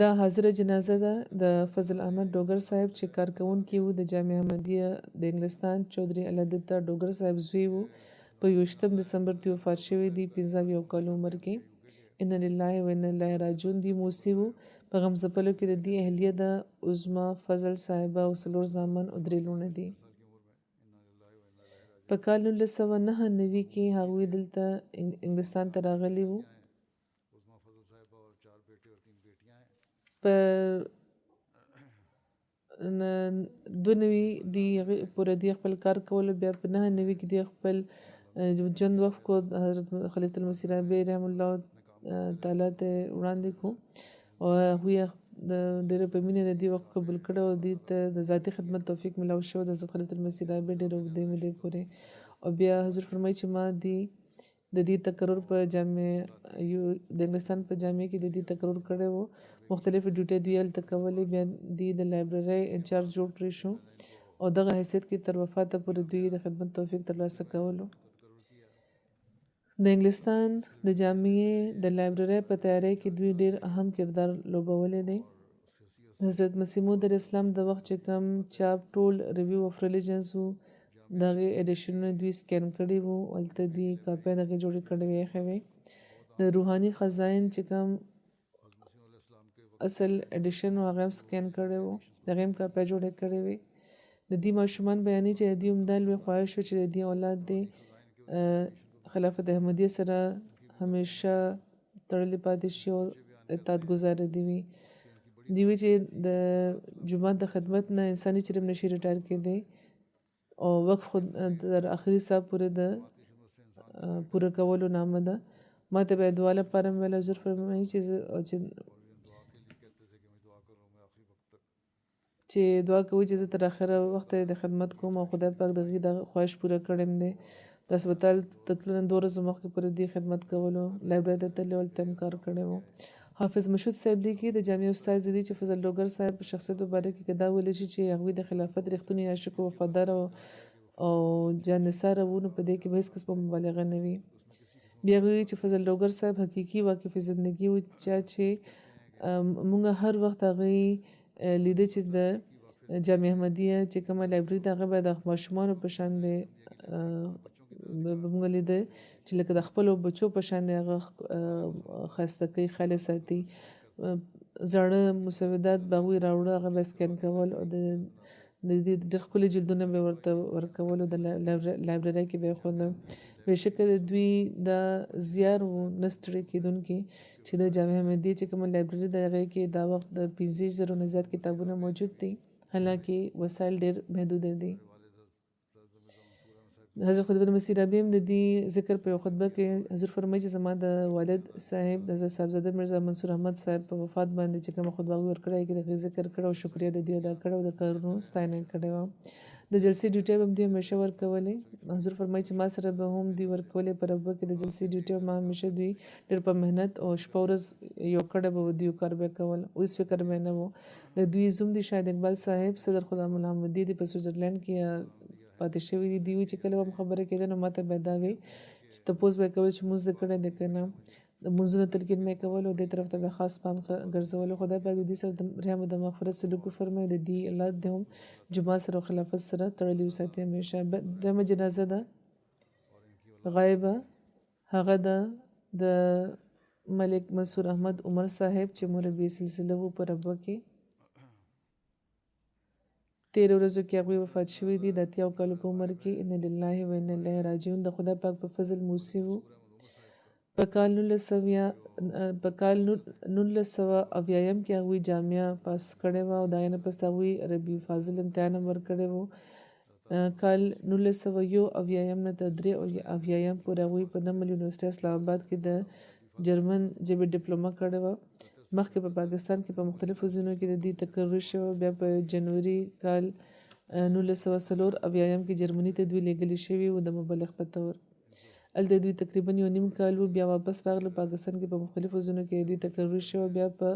دا حاضره جنازه ده د فضل احمد ډوګر صاحب چې کارکوونکی و د جامعه احمدیه د انګلستان چودھری علادتا ډوګر صاحب زوی و په 28 دسمبر کې وفات شوی دی 51 کال عمر کې ان لله و ان الیه راجعون دی موسی و په غم ځپلو کې د دې اهلیه د عظما فضل صاحبه او څلور زامن او درې لوڼه دي په کال 1999 کې هغوی دلته انګلستان ته راغلي وو په 92 دی پوره دی خپل کار کولو بیا په 99 کې دی خپل ژوند وقف کو حضرت خلیفۃ المسیح رحمه رحم الله تعالی ته وړاندې کو او هغوی د ډېره په مینه د دې وخت قبول کړی او دې ته د ذاتي خدمت توفیق ملاو شو د حضرت خلیفۃ المسیح رحمه ډېر اوږدې مودې پورې او بیا حضور فرمایي چې ما د دې تقرر په جامعه د انګلستان په جامعه کې د دې تقرر کړی و مختلف ډیوټي دوی هلته کولې بیا دوی د لایبررۍ انچارج جوړ کړی شو او دغه حیثیت کې تر وفاته پورې دوی د خدمت توفیق ترلاسه کولو د انګلستان د جامعې د لایبررۍ په تیاری کې دوی ډېر اهم کردار لوبولی دی حضرت مسیح موعود اسلام د وخت چې کوم چاپ ټول ریویو اف ریلیجنز وو د هغې ایډیشنونه دوی سکین کړي وو هلته دوی کاپۍ د هغې جوړې کړې وې ایښې وې د روحاني خزاین چې کوم اصل ایډیشن و هغه هم سکین کړی و د هغې هم کاپۍ جوړې کړې وې د دې ماشومان بیانوي چې د دې همدا لوی خواهش و چې د دې اولاد دی خلافت احمدیه سره همیشه تړلې پاتې شي او اطاعت ګزاره دي وي دوی وی چې د جومات د خدمت نه انساني چرم نشي ریټایر کېدی او وقف خود تر آخري ساه پورې د پوره کولو نامه ده ما ته به دعا لپاره مې ویل حضور فرمایي چې دعا کوي چې زه تر آخره وخته د خدمت کوم او خدای پاک د هغې د خواهش پوره کړی م دی د هسپتال تتلو نه 2 ورځې مخکې پورې دې خدمت کولو لایبررۍ ته تللی هلته هم کار کړی و حافظ مشهود صاحب لیکي د جامع استاد دي چې فضل ډوګر صاحب په شخصیت مبارک کې دا ویلی شي چې هغوی د خلافت رښتونی عاشق او وفادار او جانثار وو نو په دې کې به هېڅ قسمه مبالغه نه وي بیا وایي چې فضل ډوګر صاحب حقیقي واقف زندگی و چې مونږ هر وخت هغې لیده چې د جامع احمدیه چې کومه لایبرري ده هغه به د ماشومانو په شان دی مونږ لیده چې لکه د خپلو بچو په شان دی هغه ښایسته کوي خیال ساتي زاړه مسودات به هغوی راوړه هغه به سکین کول او د دې ډېر ښکلي جلدونه به ورته ورکول او د لایبررۍ کې به یې ښوده بېشکه د دوی دا زیار و نه ستړی کېدونکي چې د جامع احمدیې چې کومه لایبرري د هغې کې دا وخت د 15,000 نه زیات کتابونه موجود دي حالانکه وسایل ډېر محدوده دي حضرت خلیفۃ المسیح رابعه هم د دې ذکر په یو خطبه کې حضور فرمایي چې زما د والد صاحب د حضرت صاحبزاده مرزا منصور احمد صاحب په وفات باندې چې کومه خطبه هغوی ورکړې کې د هغې ذکر کړی او شکریه د دوی ادا کړی او د کارونو ستاینه یې کړې وه د جلسې ډیوټۍ به هم دوی همیشه ورکولې حضور فرمایي چې ما سره به هم دوی ورکولې په ربه کې د جلسې ډیوټۍ ما همیشه دوی ډېر په محنت او شپه ورځ یو کړی به دوی کار به یې کول اوس فکر به نه و د دوی زوم دی شاهد اقبال صاحب صدر خدا ملا احمدي دی په سویټزرلینډ کې پاتې شوي دي دوی چې کله هم خبره کېده نو ماته به دا وي چې تپوس به یې کول چې مونځ دې کړی دی که نه د مونځونو تلقین مې کول او دې طرف ته به خاص پام ګرځولو خدای پاک د دې سره د رحم او د مغفرت سلوک وفرمایي د دې اولاد دې هم جماعت سره او خلافت سره تړلي وساتي همیشه دویمه جنازه ده غایبه هغه ده د ملک منصور احمد عمر صاحب چې مربي سلسله و په ربه کې 13 ورځو کې هغوی وفات شوي دي د 80 کالو په عمر کې ان لله و ان الیه راجعون د خدای پاک په فضل موسی وو په کال 1980 کې هغوی جامعه پاس کړې وه او د هغې نه پس هغوی ربیع فاضل امتحان هم ورکړی و. کال 1981 نه تر 83 پورې هغوی په نمل یونیورسټي اسلام آباد کې د جرمن ژبې ډیپلومه کړې وه. مخکې په پاکستان کې په مختلفو ځایونو کې د دې تقرر شوی. بیا په جنوري کال 1984 کې جرمني ته دوی لیږلي شوي وو د مبلغ په طور. هلته دوی تقریبا 1.5 کال وو. بیا واپس راغله پاکستان کې په مختلفو ځایونو کې دوی تقرر شوی. بیا په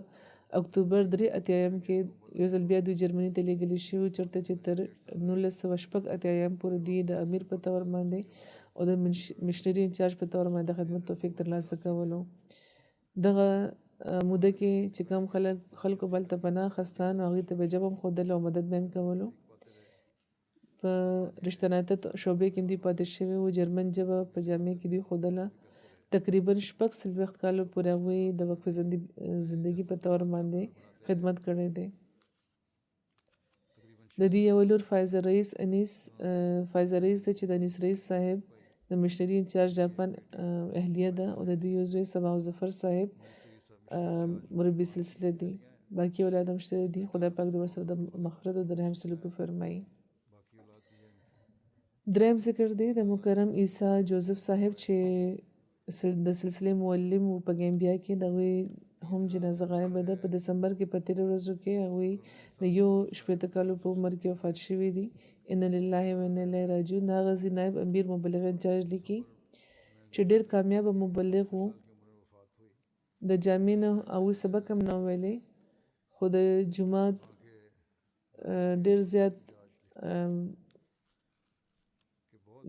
اکتوبر 83 کې یو ځل بیا دوی جرمني ته لیږلي شوي چېرته چې تر 1988 پورې دوی د امیر په طور باندې او د مشنري انچارج په طور باندې خدمت توفیق ترلاسه کولو. دغه موده کې چې کوم خلکو بلته پناه اخیستان هغوی ته به ژبه هم ښودله او مدد به هم کولو. په رشتناطت شعبې کې دوی پاتې شوي وو. جرمن ژبه په جامعه کې دوی ښودله. تقریبا 46 کالو پورې هغوی د وقف زندگی په طور باندې خدمت کړی دی. د دې یو لور فایزه رئیس دی چې د انیس رئیس صاحب د مشنري انچارج جاپان اهلیه ده او د دوی یو زوی صباح ظفر صاحب مربي سلسله دي. باقي اولاد هم شته دي. خدای پاک د ورسره د مغفرت او د رحم سلوک وفرمایي. دریم ذکر دی د مکرم عیسی جوزف صاحب چې د سلسلې معلم و په ګیمبیا کې. د هغوی هم جنازه غایبه ده. په دسمبر کې په 13 ورځو کې هغوی د 61 کالو په عمر کې وفات شوي دي. ان لله و انا الیه راجعون. د هغه ځای نایب امیر مبلغ انچارج لیکي چې ډېر کامیابه مبلغ و. د جامع نه هغوی سبق هم نه ویلی خو د جومات ډېر زیات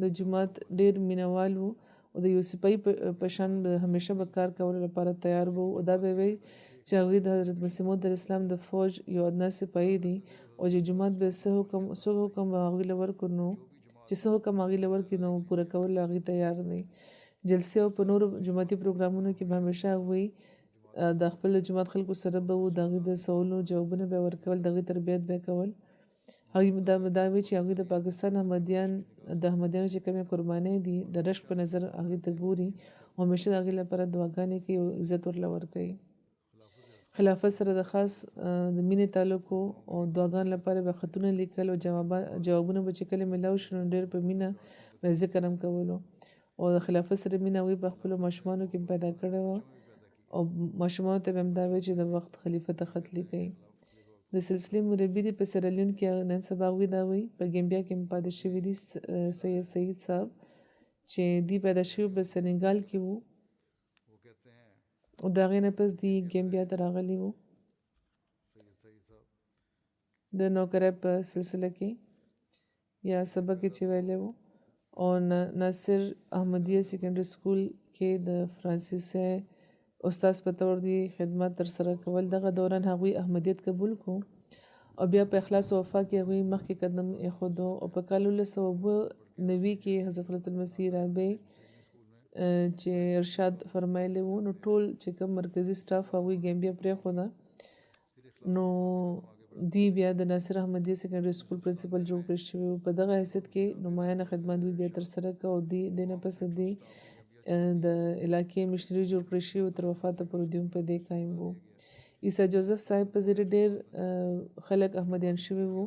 د جومات ډېر مینوال و او د یو سپایي په شان همیشه به کار کولو لپاره تیار و. او دا به وی چې هغوی د حضرت مسیح موعود اسلام د فوج یو ادنا سپایي دي او چې جومات به څه حکم هغوی له ورکړو نو چې څه حکم هغوی له ورکړي نو پوره کولو هغوی تیار دی. جلسې او په نورو جوماتي پروګرامونو کې به همیشه هغوی د خپل جومات خلکو سره به وو. د هغوی د سوالونو جوابونه به ورکول. د هغوی تربیت به کول. هغوی دا وی چې هغوی د پاکستان احمدیانو چې کومې قربانۍ دي د رشک په نظر هغوی ته ګوري او همیشه د هغوی لپاره دعاګانې کوي او عزت ورله ورکوي. خلافت سره د خاص د مینې تعلق او دعاګانو لپاره به خطونه لیکل او جوابونه به چې کله میلاو شي نو ډېر په مینه به ذکر هم کولو. او د خلافت سره مینه هغوی په خپلو ماشومانو کې پیدا کړې وه او ماشومانو ته به هم دا وی چې د وخت خلیفه ته خط لیکئ. د سلسلې مربي دي په سیرلیون کې نن سبا هغوی دا وی. په ګیمبیا کې هم پاتې شوي دي سید صاحب چې دی پیدا شوي په سنګال کې وو او د هغې نه پس دی ګیمبیا ته راغلي وو د نوکرۍ په سلسله کې یا سبق یې چې ویلی وو. او ناصر احمدیه سیکنډري سکول کې د فرانسیسي استاد په طور دی خدمت ترسره کول. دغه دوران هغوی احمدیت قبول کو او بیا په اخلاص او وفا کې هغوی مخکې قدم ایښودو او په کال 1990 کې حضرت المسیح رابع چې ارشاد فرمایلی وو نو ټول چې کوم مرکزي سټاف هغوی ګیمبیا پرېښوده نو دوی بیا د ناصر احمدیه سیکنډري سکول پرنسپل جوړ کړی شوي وو. په دغه حیثیت کې نمایانه خدمات دوی بیا ترسره کړه او د نه پس دی د علاقې مشنري جوړ کړی شوي او تر وفاته پورې دوی هم په دې قایم وو. عیسی جوزف صاحب په ذریعه ډېر خلک احمدیان شوي وو.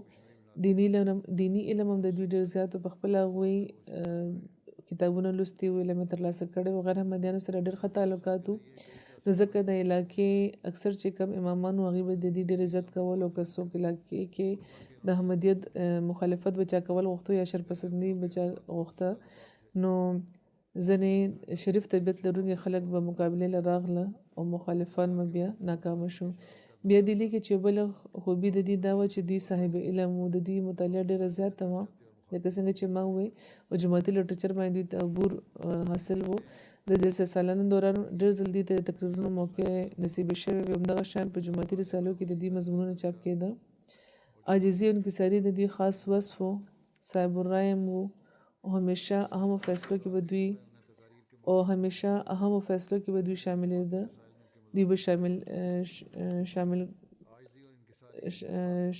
دیني علم هم د دوی ډېر زیات په خپله هغوی کتابونه لوستي وو علم یې ترلاسه کړی و. غیر احمدیانو سره ډېر ښه تعلقات وو نو ځکه د علاقې اکثر چې کم امامان وو هغوی به د دې ډېر عزت کول او که څوک علاقې کې د احمدیت مخالفت به چا کول غوښته یا شرپسندي به چا غوښته نو ځینې شریف طبیعت لرونکي خلک به مقابلې له راغله او مخالفان به بیا ناکامه شو. بیا دلی کې چې بله خوبي د دې دا وه چې دوی صاحب علم وو. د دوی مطالعه ډېره زیاته وه لکه څنګه چې ما ووی او جوماتي لټرچر باندې دوی ته عبور حاصل وو. د جلسه سالانه دوران ډېر ځل دوی ته د تقریرونو موقع نصیبه شوې وي. همدغه شان په جوماتي رسالو کې د دوی مضمونونه چاپ کېده. عاجزي او انکساري د دوی خاص وصف و. صاحب الرحم وو او همیشه اهمو فیصلو کې به دوی شاملېده. دوی به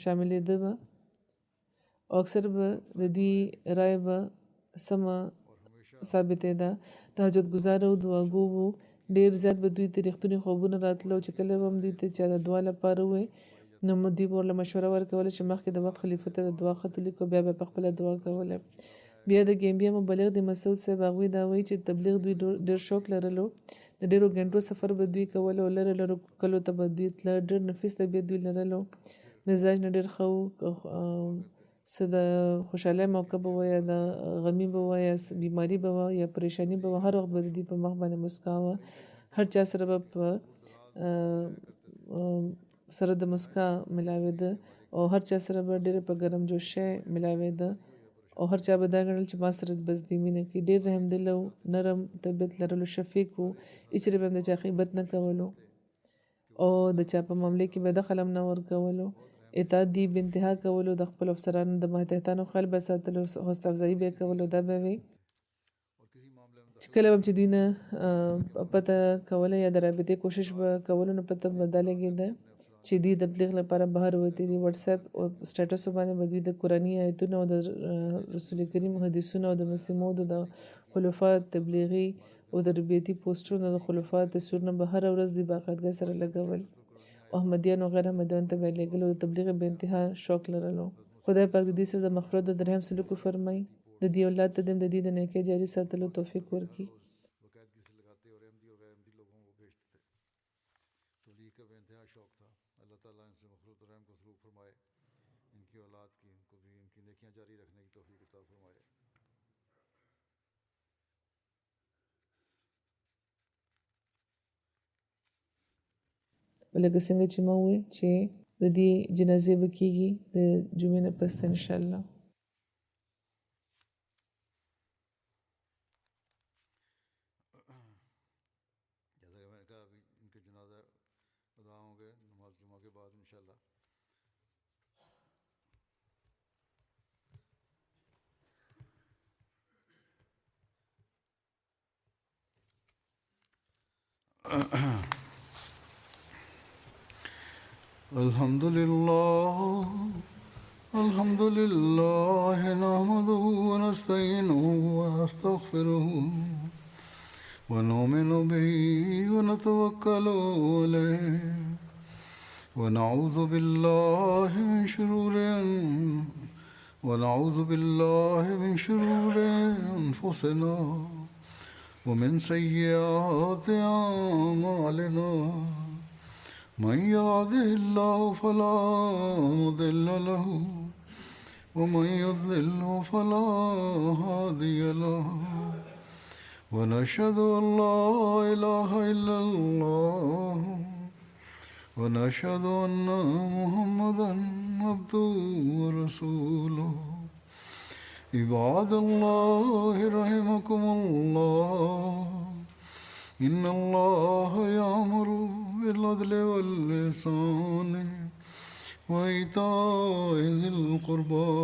شاملېده به او اکثر به د دوی رایه به سمه ثابتېده. تهجد ګزار او دعاګو وو. ډېر زیات به دوی ته رښتوني خوبونه راتلل او چې کله به هم دوی ته چا د دعا لپاره ووایي نو دوی به ورله مشوره ورکوله چې مخکې د وخت خلیفه ته د دعا خط ولیکو بیا به پخپله دعا کوله. بیا د ګیمبیا مبلغ د مسعود صاحب هغوی دا وایي چې تبلیغ دوی ډېر شوق لرلو. د ډېرو ګنټو سفر به دوی کولو او لرې لرو کلو ته به دوی تله. ډېر نفیس طبیعت دوی لرلو. مزاج نه ډېر ښه و. څه د خوشحالۍ موقع به وه یا د غمي به وه یا بیماري به وه یا پریشاني به وه هر وخت به د دوی په مخ باندې مسکا وه. هر چا سره به په سره د مسکا ملاوېده او هر چا سره به ډېر په ګرم جوشۍ ملاوېده او هر چا به دا ګڼل چې ما سره بس دې مینه کې. ډېر رحمدل او نرم طبیعت لرلو. شفیق و. هېچېرې به هم د چا غیبت نه کولو او د چا په معاملې کې به دخل هم نه ورکولو. اطاعت دې بې انتها کولو. د خپلو افسرانو د ماتحتانو خیال به ساتلو. حوصله افزایي به یې کولو. دا به وي چې کله هم چې دوی نه پته کوله یا د رابطې کوشش به کولو نو پته به دا لګېده چې دوی د تبلیغ لپاره بهر وتي دي. وټساپ او سټیټسو باندې به دوی د قرآني آیتونو او د رسول کریم حدیثونو او د مسیح موعودو د خلفاء تبلیغي او د ربیعتي پوسټرونو د خلفاء تصویرونه به هره ورځ دوی باقاعدګۍ سره لګول. احمدیان او غیر احمدیان ته به یې لېږل او د تبلیغ بې انتها شوق لرلو. خدای پاک د دوی سره د مغفرت او د رحم سلوک وفرمایي. د دې اولاد ته د دې د نیکۍ جاري ساتلو توفیق ورکړي. لکه څنګه چې ما وویل چې د دې جنازې به کېږي د جمعې نه پس ته انشاءالله. الحمد لله نحمده ونستعينه ونستغفره ونؤمن به ونتوكل عليه ونعوذ بالله من شرور أنفسنا ومن سيئات أعمالنا. من يهده الله فلا مضل له ومن يضلل فلا هادي له ونشهد أن لا إله إلا الله ونشهد أن محمدا عبده ورسوله. عباد الله رحمكم الله إن الله يأمر بالعدل والإحسان وإيتاء ذي القربى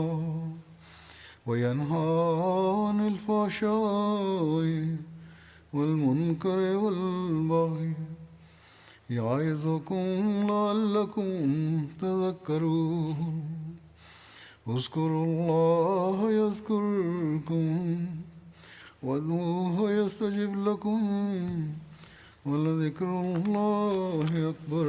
وينهى عن الفحشاء والمنكر والبغي يعظكم لعلكم تذكرون. اذكروا الله يذكركم وادعوه يستجب لكم ولذكر الله أكبر.